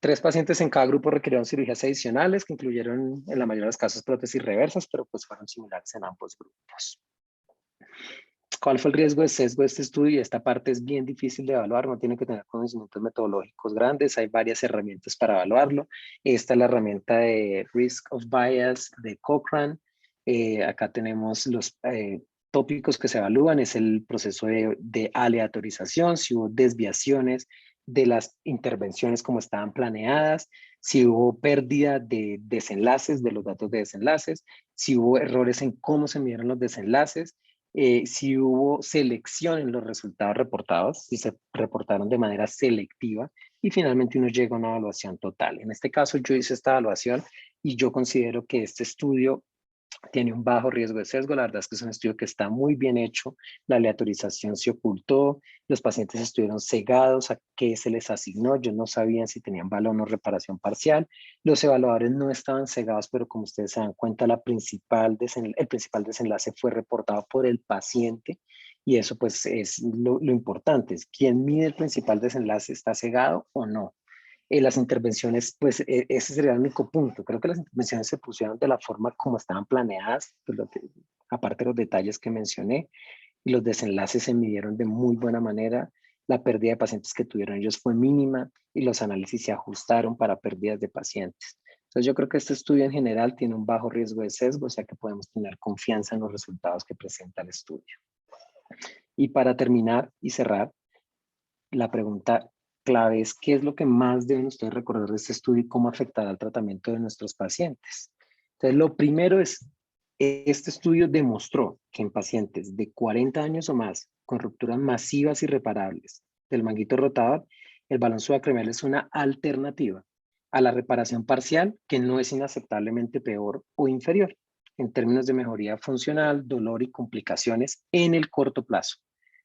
3 pacientes en cada grupo requirieron cirugías adicionales que incluyeron en la mayoría de los casos prótesis reversas, pero pues fueron similares en ambos grupos. ¿Cuál fue el riesgo de sesgo de este estudio? Esta parte es bien difícil de evaluar, no tiene que tener conocimientos metodológicos grandes, hay varias herramientas para evaluarlo. Esta es la herramienta de Risk of Bias de Cochrane. Acá tenemos los tópicos que se evalúan, es el proceso de aleatorización, si hubo desviaciones de las intervenciones como estaban planeadas, si hubo pérdida de desenlaces, de los datos de desenlaces, si hubo errores en cómo se midieron los desenlaces, si hubo selección en los resultados reportados, si se reportaron de manera selectiva y finalmente uno llega a una evaluación total. En este caso yo hice esta evaluación y yo considero que este estudio tiene un bajo riesgo de sesgo. La verdad es que es un estudio que está muy bien hecho. La aleatorización se ocultó. Los pacientes estuvieron cegados a qué se les asignó. Ellos no sabían si tenían balón o reparación parcial. Los evaluadores no estaban cegados, pero como ustedes se dan cuenta, el principal desenlace fue reportado por el paciente. Y eso pues es lo importante. Es quién mide el principal desenlace, ¿está cegado o no? Las intervenciones, pues ese sería el único punto. Creo que las intervenciones se pusieron de la forma como estaban planeadas, pues, aparte de los detalles que mencioné, y los desenlaces se midieron de muy buena manera. La pérdida de pacientes que tuvieron ellos fue mínima y los análisis se ajustaron para pérdidas de pacientes. Entonces yo creo que este estudio en general tiene un bajo riesgo de sesgo, o sea que podemos tener confianza en los resultados que presenta el estudio. Y para terminar y cerrar, la pregunta clave es qué es lo que más deben ustedes recordar de este estudio y cómo afectará el tratamiento de nuestros pacientes. Entonces, lo primero es, este estudio demostró que en pacientes de 40 años o más con rupturas masivas irreparables del manguito rotador, el balón subacromial es una alternativa a la reparación parcial que no es inaceptablemente peor o inferior en términos de mejoría funcional, dolor y complicaciones en el corto plazo.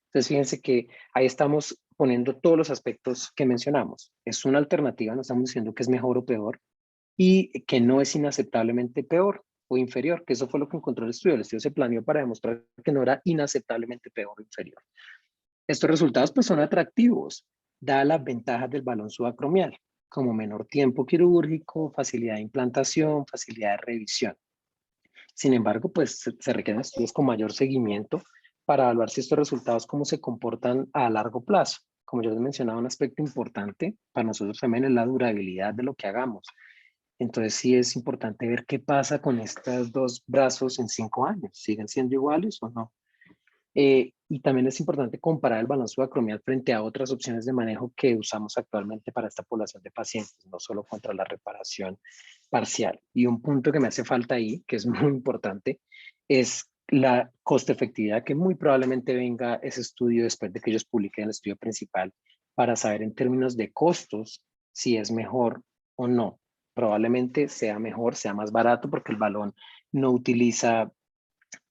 Entonces, fíjense que ahí estamos poniendo todos los aspectos que mencionamos. Es una alternativa, no estamos diciendo que es mejor o peor, y que no es inaceptablemente peor o inferior, que eso fue lo que encontró el estudio. El estudio se planeó para demostrar que no era inaceptablemente peor o inferior. Estos resultados pues son atractivos, dadas las ventajas del balón subacromial, como menor tiempo quirúrgico, facilidad de implantación, facilidad de revisión. Sin embargo, pues se requieren estudios con mayor seguimiento para evaluar si estos resultados cómo se comportan a largo plazo. Como yo les mencionaba, un aspecto importante para nosotros también es la durabilidad de lo que hagamos. Entonces sí es importante ver qué pasa con estos dos brazos en 5 años. ¿Siguen siendo iguales o no? Y también es importante comparar el balón subacromial frente a otras opciones de manejo que usamos actualmente para esta población de pacientes, no solo contra la reparación parcial. Y un punto que me hace falta ahí, que es muy importante, es la costo-efectividad que muy probablemente venga ese estudio después de que ellos publiquen el estudio principal para saber en términos de costos si es mejor o no. Probablemente sea mejor, sea más barato porque el balón no utiliza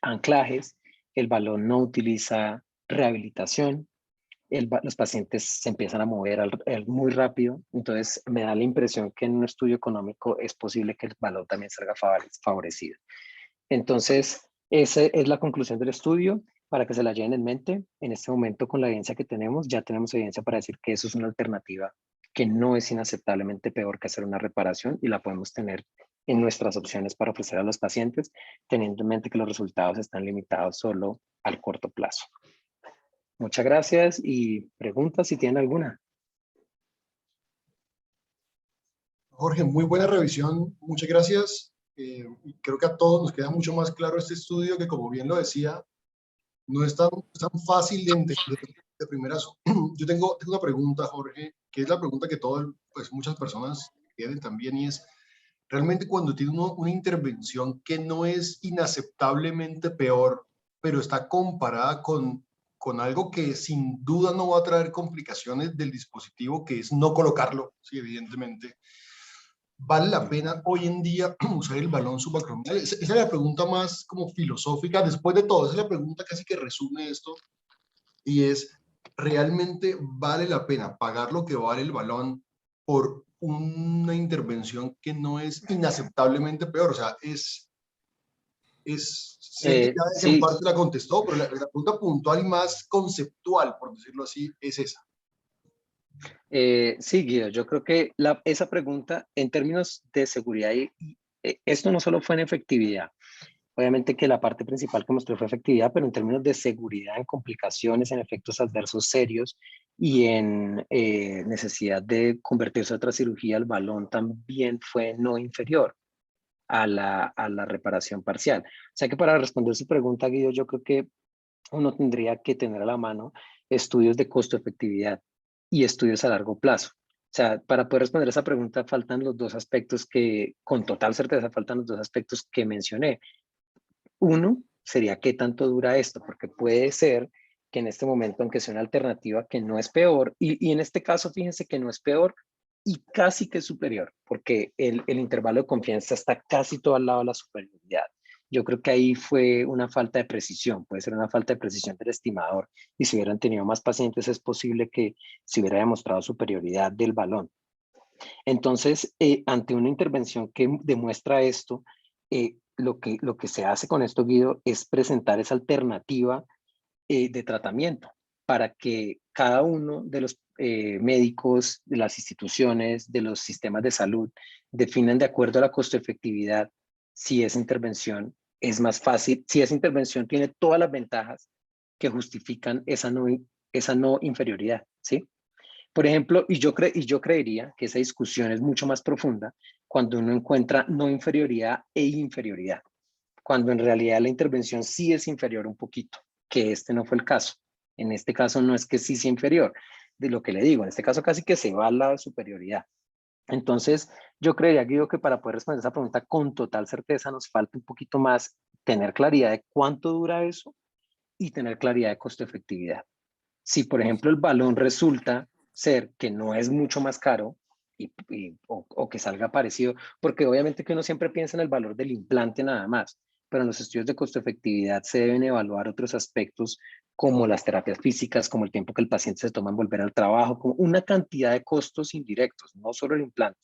anclajes, el balón no utiliza rehabilitación, los pacientes se empiezan a mover muy rápido, entonces me da la impresión que en un estudio económico es posible que el balón también salga favorecido. Entonces, Esa es la conclusión del estudio. Para que se la lleven en mente, en este momento con la evidencia que tenemos, ya tenemos evidencia para decir que eso es una alternativa que no es inaceptablemente peor que hacer una reparación y la podemos tener en nuestras opciones para ofrecer a los pacientes, teniendo en mente que los resultados están limitados solo al corto plazo. Muchas gracias y preguntas si tienen alguna. Jorge, muy buena revisión, muchas gracias. Y creo que a todos nos queda mucho más claro este estudio que, como bien lo decía, no es tan fácil de entender de primerazo. Yo tengo una pregunta, Jorge, que es la pregunta que pues muchas personas tienen también, y es, realmente cuando tiene uno una intervención que no es inaceptablemente peor, pero está comparada con algo que sin duda no va a traer complicaciones del dispositivo, que es no colocarlo, sí, evidentemente, ¿vale la pena hoy en día usar el balón subacromial? Esa es la pregunta más como filosófica, después de todo, esa es la pregunta casi que resume esto, y es, ¿realmente vale la pena pagar lo que vale el balón por una intervención que no es inaceptablemente peor? O sea, sé que ya en Sí, parte la contestó, pero la pregunta puntual y más conceptual, por decirlo así, es esa. Sí, Guido, yo creo que esa pregunta en términos de seguridad, esto no solo fue en efectividad, obviamente que la parte principal que mostró fue efectividad, pero en términos de seguridad, en complicaciones, en efectos adversos serios y en necesidad de convertirse a otra cirugía, el balón también fue no inferior a la reparación parcial. O sea que para responder su pregunta, Guido, yo creo que uno tendría que tener a la mano estudios de costo-efectividad y estudios a largo plazo. O sea, para poder responder esa pregunta faltan los dos aspectos que, con total certeza, faltan los dos aspectos que mencioné. Uno sería qué tanto dura esto, porque puede ser que en este momento, aunque sea una alternativa que no es peor, y en este caso fíjense que no es peor y casi que es superior, porque el intervalo de confianza está casi todo al lado de la superioridad. Yo creo que ahí fue una falta de precisión, puede ser una falta de precisión del estimador, y si hubieran tenido más pacientes es posible que se hubiera demostrado superioridad del balón. Entonces, ante una intervención que demuestra esto, lo que se hace con esto, Guido, es presentar esa alternativa de tratamiento para que cada uno de los médicos, de las instituciones, de los sistemas de salud, definan de acuerdo a la costo-efectividad si esa intervención es más fácil, si esa intervención tiene todas las ventajas que justifican esa no inferioridad, ¿sí? Por ejemplo, y yo creería que esa discusión es mucho más profunda cuando uno encuentra no inferioridad e inferioridad, cuando en realidad la intervención sí es inferior un poquito, que este no fue el caso. En este caso no es que sí sea inferior, de lo que le digo, en este caso casi que se va a la superioridad. Entonces, yo creería, Guido, que para poder responder esa pregunta con total certeza nos falta un poquito más tener claridad de cuánto dura eso y tener claridad de costo-efectividad. Si, por ejemplo, el balón resulta ser que no es mucho más caro o que salga parecido, porque obviamente que uno siempre piensa en el valor del implante nada más, pero en los estudios de costo-efectividad se deben evaluar otros aspectos como las terapias físicas, como el tiempo que el paciente se toma en volver al trabajo, como una cantidad de costos indirectos, no solo el implante.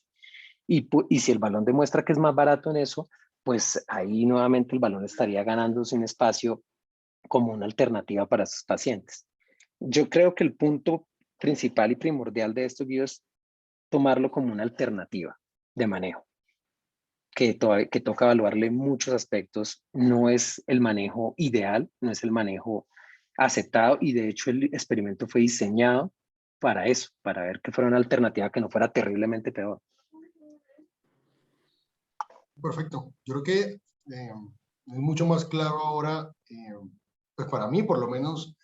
Y si el balón demuestra que es más barato en eso, pues ahí nuevamente el balón estaría ganándose un espacio como una alternativa para sus pacientes. Yo creo que el punto principal y primordial de esto, Guido, es tomarlo como una alternativa de manejo, que toca evaluarle muchos aspectos. No es el manejo ideal, no es el manejo aceptado, y de hecho el experimento fue diseñado para eso, para ver que fuera una alternativa que no fuera terriblemente peor. Perfecto. Yo creo que es mucho más claro ahora, pues para mí por lo menos,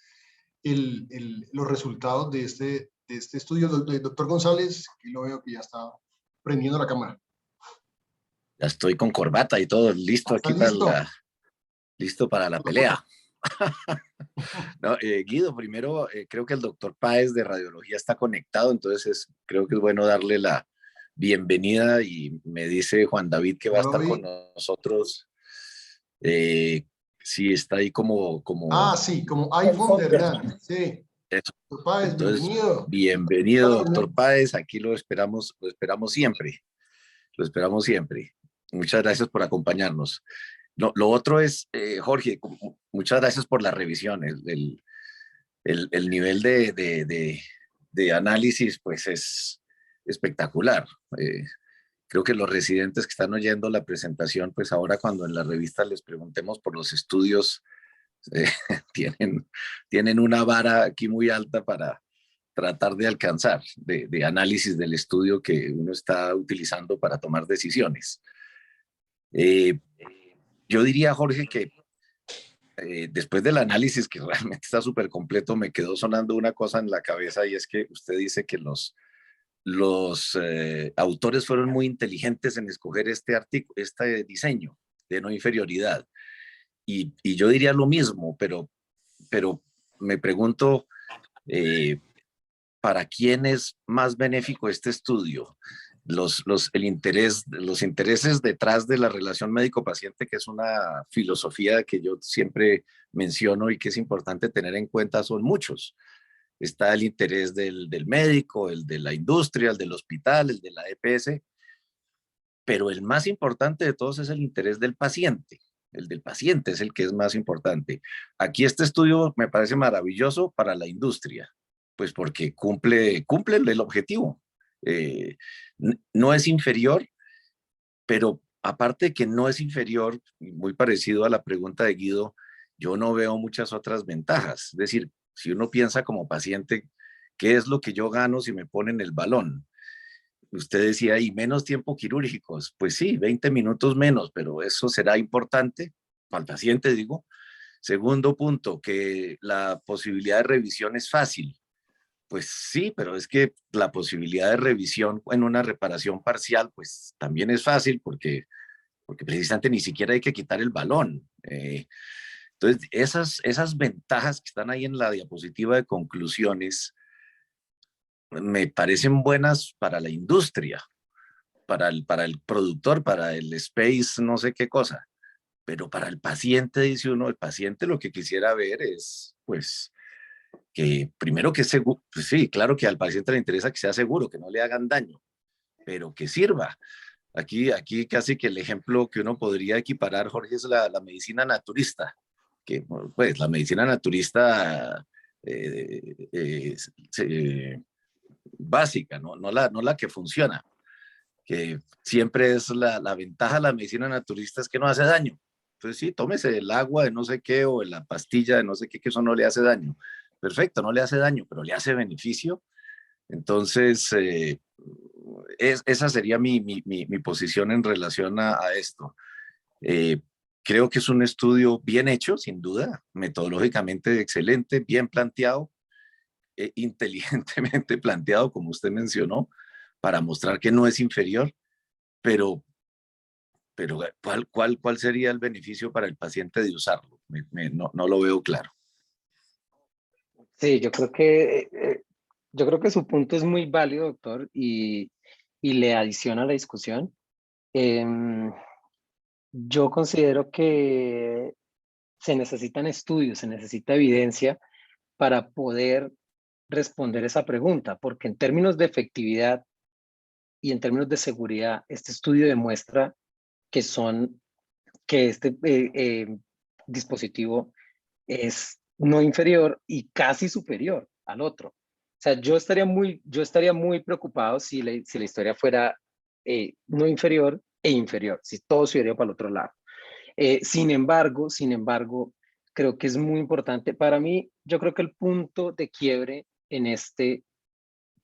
los resultados de este estudio. Doctor González, aquí lo veo que ya está prendiendo la cámara. Ya estoy con corbata y todo listo ¿Está aquí listo? listo para la pelea. No, Guido, primero creo que el doctor Páez de radiología está conectado, entonces creo que es bueno darle la bienvenida, y me dice Juan David que va a Ya lo estar con vi. nosotros. Sí, está ahí Ah, sí, como iPhone de Hernán. Sí. eso. Doctor Páez, Entonces, bienvenido. bienvenido, doctor Páez, aquí lo esperamos siempre, lo esperamos siempre. Muchas gracias por acompañarnos. Lo otro es, Jorge, muchas gracias por la revisión. El nivel de análisis pues es espectacular. Creo que los residentes que están oyendo la presentación, pues ahora cuando en la revista les preguntemos por los estudios, eh, tienen una vara aquí muy alta para tratar de alcanzar, de análisis del estudio que uno está utilizando para tomar decisiones. Eh, yo diría, Jorge, que después del análisis, que realmente está súper completo, me quedó sonando una cosa en la cabeza y es que usted dice que los autores fueron muy inteligentes en escoger este diseño de no inferioridad. Y yo diría lo mismo, pero me pregunto, ¿para quién es más benéfico este estudio? Los intereses detrás de la relación médico-paciente, que es una filosofía que yo siempre menciono y que es importante tener en cuenta, son muchos. Está el interés del médico, el de la industria, el del hospital, el de la EPS, pero el más importante de todos es el interés del paciente. El del paciente es el que es más importante. Aquí este estudio me parece maravilloso para la industria, pues porque cumple el objetivo. No es inferior, pero aparte de que no es inferior, muy parecido a la pregunta de Guido, yo no veo muchas otras ventajas. Es decir, si uno piensa como paciente, ¿qué es lo que yo gano si me ponen el balón? Usted decía, y menos tiempo quirúrgicos. Pues sí, 20 minutos menos, pero eso será importante para el paciente, digo. Segundo punto, que la posibilidad de revisión es fácil. Pues sí, pero es que la posibilidad de revisión en una reparación parcial, pues también es fácil porque precisamente ni siquiera hay que quitar el balón. Entonces, esas ventajas que están ahí en la diapositiva de conclusiones me parecen buenas para la industria, para el productor, para el space, no sé qué cosa. Pero para el paciente, dice uno, el paciente lo que quisiera ver es, pues, que primero que seguro, pues sí, claro que al paciente le interesa que sea seguro, que no le hagan daño, pero que sirva. Aquí casi que el ejemplo que uno podría equiparar, Jorge, es la medicina naturista, que pues la medicina naturista básica, no la que funciona, que siempre es la ventaja de la medicina naturista es que no hace daño. Entonces sí, tómese el agua de no sé qué o la pastilla de no sé qué, que eso no le hace daño. Perfecto, no le hace daño, pero le hace beneficio. Entonces, esa sería mi posición en relación a esto. Eh, creo que es un estudio bien hecho, sin duda, metodológicamente excelente, bien planteado, inteligentemente planteado, como usted mencionó, para mostrar que no es inferior, pero, pero ¿cuál sería el beneficio para el paciente de usarlo? No lo veo claro. Sí, yo creo que su punto es muy válido, doctor, y le adiciona a la discusión. Em, yo considero que se necesitan estudios, se necesita evidencia para poder responder esa pregunta, porque en términos de efectividad y en términos de seguridad, este estudio demuestra que que este dispositivo es no inferior y casi superior al otro. O sea, yo estaría muy preocupado si la historia fuera no inferior e inferior, si todo se iría para el otro lado. Sin embargo, creo que es muy importante. Para mí, yo creo que el punto de quiebre en este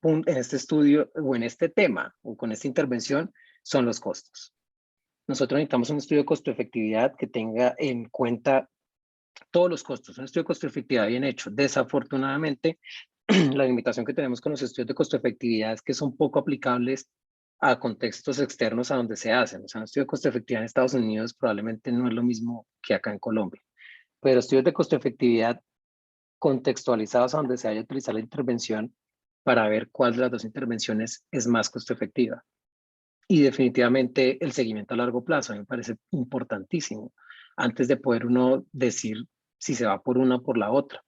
estudio o en este tema o con esta intervención son los costos. Nosotros necesitamos un estudio de costo-efectividad que tenga en cuenta todos los costos, un estudio de costo-efectividad bien hecho. Desafortunadamente, la limitación que tenemos con los estudios de costo-efectividad es que son poco aplicables a contextos externos a donde se hacen. O sea, un estudio de costo-efectividad en Estados Unidos probablemente no es lo mismo que acá en Colombia. Pero estudios de costo-efectividad contextualizados a donde se vaya a utilizar la intervención para ver cuál de las dos intervenciones es más costo-efectiva. Y definitivamente el seguimiento a largo plazo a mí me parece importantísimo antes de poder uno decir si se va por una o por la otra.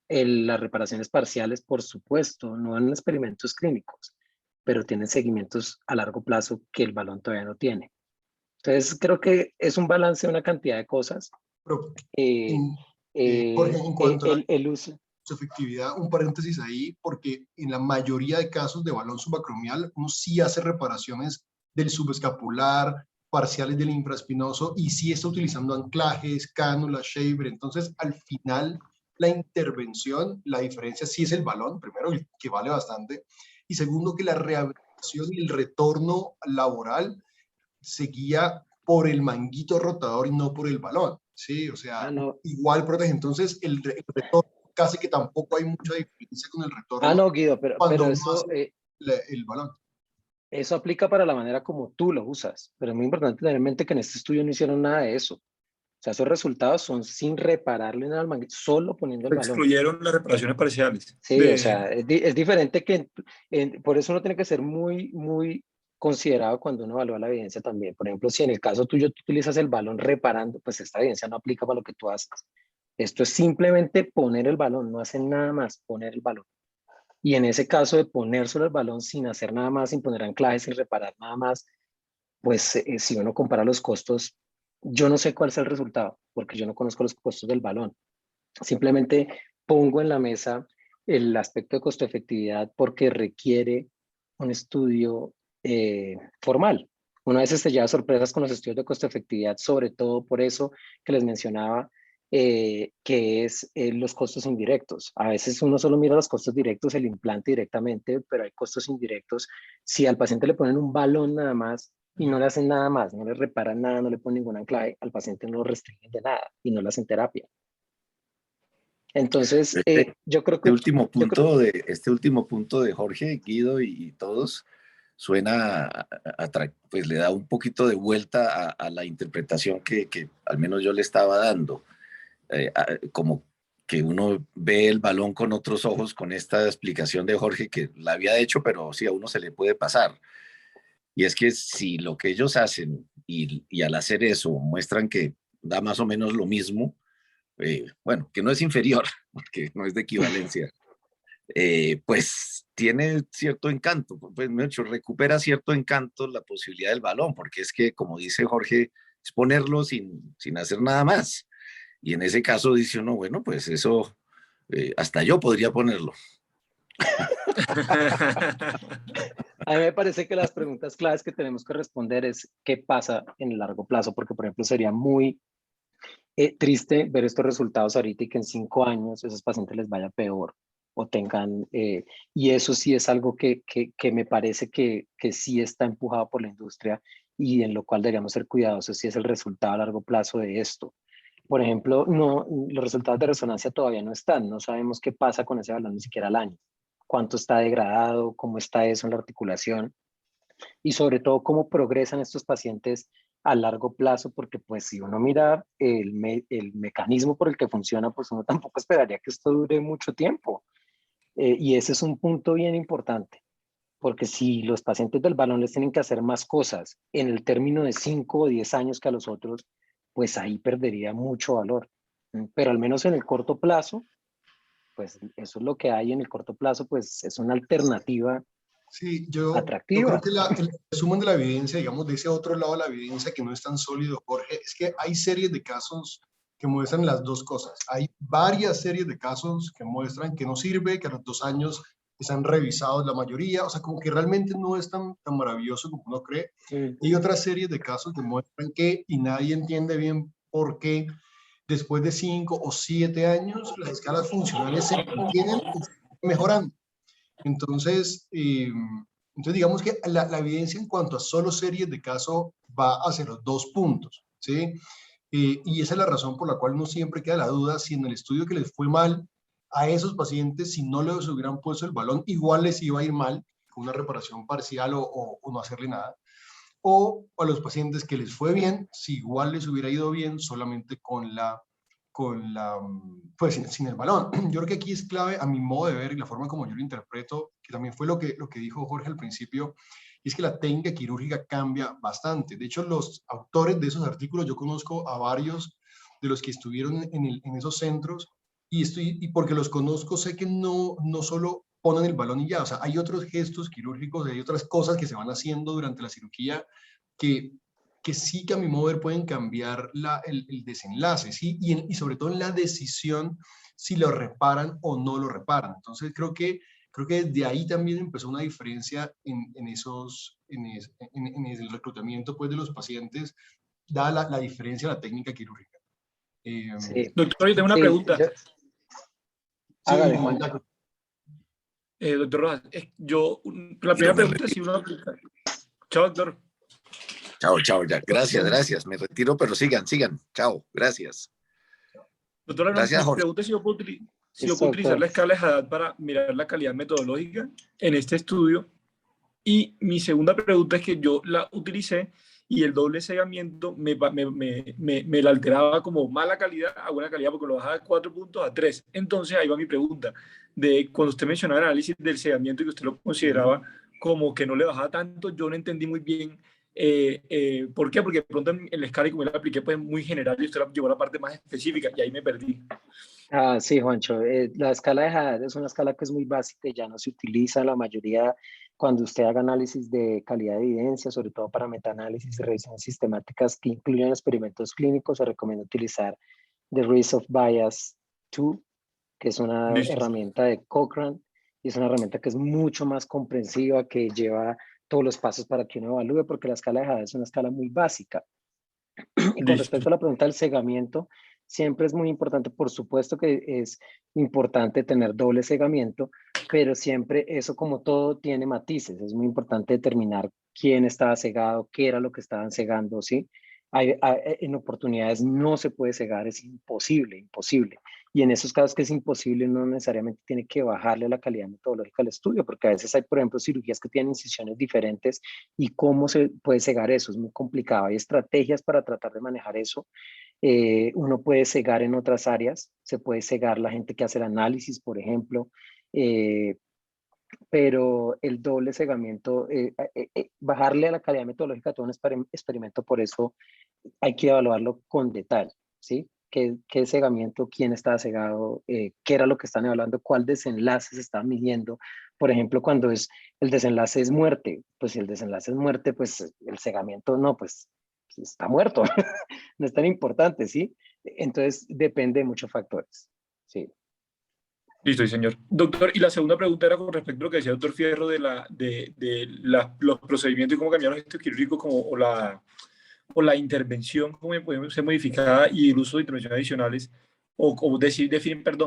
Las reparaciones parciales, por supuesto, no en experimentos clínicos, pero tienen seguimientos a largo plazo que el balón todavía no tiene. Entonces, creo que es un balance de una cantidad de cosas. Pero, Eh, en- Jorge, en cuanto a el uso. su efectividad, un paréntesis ahí, porque en la mayoría de casos de balón subacromial, uno sí hace reparaciones del subescapular, parciales del infraespinoso, y sí está utilizando anclajes, cánulas, shaver. Entonces, al final, la intervención, la diferencia sí es el balón, primero, que vale bastante, y segundo, que la rehabilitación y el retorno laboral se guía por el manguito rotador y no por el balón, ¿sí? O Ah, sea, no. igual protege. Entonces, el retorno, casi que tampoco hay mucha diferencia con el Ah, retorno no, Guido, cuando pero uno hace el balón. eso aplica para la manera como tú lo usas. Pero es muy importante tener en mente que en este estudio no hicieron nada de eso. O sea, esos resultados son sin repararle nada al manguito, solo poniendo el balón. Excluyeron las reparaciones parciales. Sí, o sea, es diferente que, por eso uno tiene que ser muy, muy considerado cuando uno evalúa la evidencia también. Por ejemplo, si en el caso tuyo tú utilizas el balón reparando, pues esta evidencia no aplica para lo que tú haces. Esto es simplemente poner el balón, no hacen nada más, poner el balón. Y en ese caso de ponérselo el balón sin hacer nada más, sin poner anclajes, sin reparar nada más, pues si uno compara los costos, yo no sé cuál es el resultado, porque yo no conozco los costos del balón. Simplemente pongo en la mesa el aspecto de costo-efectividad porque requiere un estudio formal. Una vez se lleva sorpresas con los estudios de costo-efectividad, sobre todo por eso que les mencionaba, que es los costos indirectos. A veces uno solo mira los costos directos, el implante directamente, pero hay costos indirectos. Si al paciente le ponen un balón nada más y no le hacen nada más, no le reparan nada, no le ponen ningún anclaje, al paciente no lo restringen de nada y no le hacen terapia. Entonces, yo creo que... Este último punto de Jorge, Guido y todos suena, pues le da un poquito de vuelta a la interpretación que al menos yo le estaba dando. Como que uno ve el balón con otros ojos con esta explicación de Jorge que la había hecho, pero sí a uno se le puede pasar. Y es que si lo que ellos hacen y al hacer eso muestran que da más o menos lo mismo, bueno, que no es inferior, porque no es de equivalencia, pues tiene cierto encanto, pues de hecho recupera cierto encanto la posibilidad del balón, porque es que, como dice Jorge, es ponerlo sin hacer nada más. Y en ese caso dice uno, bueno, pues eso, hasta yo podría ponerlo. A mí me parece que las preguntas claves que tenemos que responder es qué pasa en el largo plazo, porque por ejemplo sería muy triste ver estos resultados ahorita y que en 5 años esos pacientes les vaya peor o tengan, y eso sí es algo que me parece que sí está empujado por la industria y en lo cual deberíamos ser cuidadosos si es el resultado a largo plazo de esto. Por ejemplo, no, los resultados de resonancia todavía no están, no sabemos qué pasa con ese balón ni siquiera al año, cuánto está degradado, cómo está eso en la articulación y sobre todo cómo progresan estos pacientes a largo plazo, porque pues si uno mira el mecanismo por el que funciona, pues uno tampoco esperaría que esto dure mucho tiempo. Y ese es un punto bien importante, porque si los pacientes del balón les tienen que hacer más cosas en el término de 5 o 10 años que a los otros, pues ahí perdería mucho valor. Pero al menos en el corto plazo, pues eso es lo que hay en el corto plazo, pues es una alternativa Sí, yo creo atractiva. que el resumen de la evidencia, digamos, de ese otro lado de la evidencia que no es tan sólido, Jorge, es que hay series de casos que muestran las dos cosas. Hay varias series de casos que muestran que no sirve, que a los 2 años están revisados la mayoría, o sea, como que realmente no es tan maravilloso como uno cree. Y hay otras series de casos que muestran que, y nadie entiende bien por qué, después de 5 o 7 años, las escalas funcionales se mantienen y se mejorando. Entonces, entonces digamos que la evidencia en cuanto a solo series de caso va hacia los 2 puntos, ¿sí? Y esa es la razón por la cual no siempre queda la duda si en el estudio que les fue mal a esos pacientes, si no les hubieran puesto el balón, igual les iba a ir mal con una reparación parcial o no hacerle nada. O a los pacientes que les fue bien, si igual les hubiera ido bien solamente pues sin el balón. Yo creo que aquí es clave, a mi modo de ver y la forma como yo lo interpreto, que también fue lo que dijo Jorge al principio, y es que la técnica quirúrgica cambia bastante. De hecho, los autores de esos artículos, yo conozco a varios de los que estuvieron en esos centros, y porque los conozco, sé que no solo ponen el balón y ya, o sea, hay otros gestos quirúrgicos, hay otras cosas que se van haciendo durante la cirugía que que sí que a mi modo de ver pueden cambiar el desenlace, ¿sí? Y sobre todo en la decisión si lo reparan o no lo reparan. Entonces creo que de ahí también empezó una diferencia en el reclutamiento pues, de los pacientes, dada la diferencia de la técnica quirúrgica. Sí, Doctor, yo tengo una sí, pregunta. hágale, Sí, Juancho. Doctor Rojas, la primera pregunta es si uno aplica. Chao, doctor. Chao, chao, ya. Gracias, gracias. Me retiro, pero sigan. Chao, gracias. Doctora, Gracias, mi Jorge. pregunta es si yo Listo, puedo utilizar doctor. la escala de Haddad para mirar la calidad metodológica en este estudio. Y mi segunda pregunta es que yo la utilicé y el doble cegamiento me la alteraba como mala calidad a buena calidad porque lo bajaba de 4 puntos a 3. Entonces ahí va mi pregunta. De cuando usted mencionaba el análisis del cegamiento y que usted lo consideraba como que no le bajaba tanto, yo no entendí muy bien ¿por qué? Porque de pronto en la escala y como la apliqué pues muy general y usted la llevó a la parte más específica y ahí me perdí. Sí, Juancho, la escala de Haddad es una escala que es muy básica y ya no se utiliza la mayoría cuando usted haga análisis de calidad de evidencia, sobre todo para metaanálisis y revisiones sistemáticas que incluyen experimentos clínicos. Se recomienda utilizar The Risk of Bias 2, que es una Listo. herramienta de Cochrane y es una herramienta que es mucho más comprensiva, que lleva todos los pasos para que uno evalúe, porque la escala de Haddad es una escala muy básica. Y con Listo. respecto a la pregunta del cegamiento, siempre es muy importante, por supuesto que es importante tener doble cegamiento, pero siempre eso, como todo, tiene matices. Es muy importante determinar quién estaba cegado, qué era lo que estaban cegando, ¿sí? En oportunidades no se puede cegar, es imposible. Y en esos casos que es imposible, no necesariamente tiene que bajarle la calidad metodológica al estudio, porque a veces hay, por ejemplo, cirugías que tienen incisiones diferentes y cómo se puede cegar eso es muy complicado. Hay estrategias para tratar de manejar eso. Uno puede cegar en otras áreas, se puede cegar la gente que hace el análisis, por ejemplo, pero el doble cegamiento, bajarle a la calidad metodológica a todo un experimento, por eso hay que evaluarlo con detalle, ¿sí? ¿Qué cegamiento, quién estaba cegado, qué era lo que están evaluando, cuál desenlace se estaba midiendo? Por ejemplo, cuando el desenlace es muerte, pues si el desenlace es muerte, pues el cegamiento no, pues está muerto, no es tan importante, ¿sí? Entonces depende de muchos factores, ¿sí? Listo, sí, señor. Doctor, y la segunda pregunta era con respecto a lo que decía el doctor Fierro los procedimientos y cómo cambiaron los gestos quirúrgicos o la intervención, cómo puede ser modificada y el uso de intervenciones adicionales,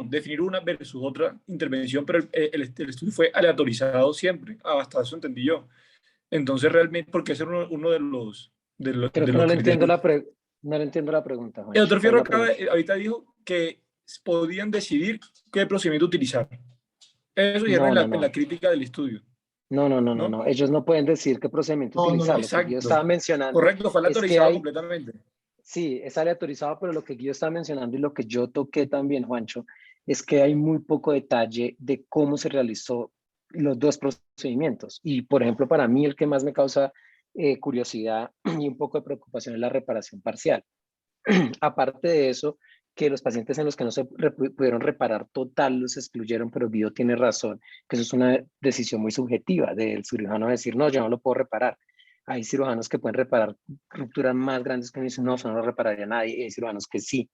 definir una versus otra intervención, pero el estudio fue aleatorizado siempre, hasta eso entendí yo. Entonces, realmente, ¿por qué ser uno Creo de que los no le entiendo criterios? no le entiendo la pregunta, El Juancho. doctor ¿Cuál es Fierro la pregunta? ahorita dijo que podían decidir qué procedimiento utilizar. Eso dijeron No, no, en la no. crítica del estudio, ¿no? No. Ellos no pueden decir qué procedimiento no. utilizar. Lo que Guido Exacto. estaba mencionando Correcto, fue es que aleatorizado hay, completamente. sí, es aleatorizado, pero lo que Guido estaba mencionando y lo que yo toqué también, Juancho, es que hay muy poco detalle de cómo se realizó los dos procedimientos. Y, por ejemplo, para mí el que más me causa curiosidad y un poco de preocupación es la reparación parcial. Aparte de eso, que los pacientes en los que no se pudieron reparar total los excluyeron, pero Guido tiene razón, que eso es una decisión muy subjetiva del cirujano decir, no, yo no lo puedo reparar. Hay cirujanos que pueden reparar rupturas más grandes que uno dice, no, eso no lo repararía nadie, y hay cirujanos que sí.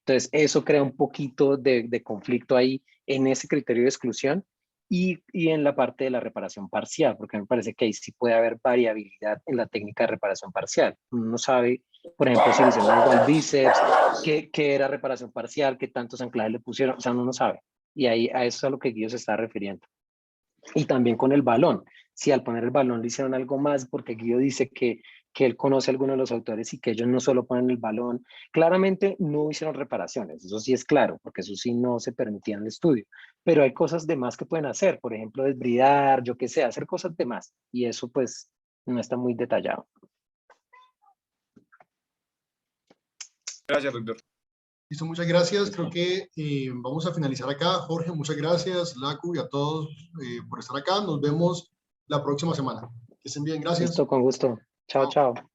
Entonces, eso crea un poquito de conflicto ahí en ese criterio de exclusión y en la parte de la reparación parcial, porque me parece que ahí sí puede haber variabilidad en la técnica de reparación parcial. Uno no sabe, por ejemplo, si le hicieron algo al bíceps, qué era reparación parcial, qué tantos anclajes le pusieron, o sea, uno no sabe. Y ahí a eso es a lo que Guido se está refiriendo. Y también con el balón. Si al poner el balón le hicieron algo más, porque Guido dice que él conoce a algunos de los autores y que ellos no solo ponen el balón. Claramente no hicieron reparaciones, eso sí es claro, porque eso sí no se permitía en el estudio. Pero hay cosas de más que pueden hacer, por ejemplo, desbridar, yo qué sé, hacer cosas de más. Y eso pues no está muy detallado. Gracias, doctor. Listo, muchas gracias. Creo que vamos a finalizar acá. Jorge, muchas gracias. Lacu y a todos por estar acá. Nos vemos la próxima semana. Que estén bien. Gracias. Listo, con gusto. Chao, chao.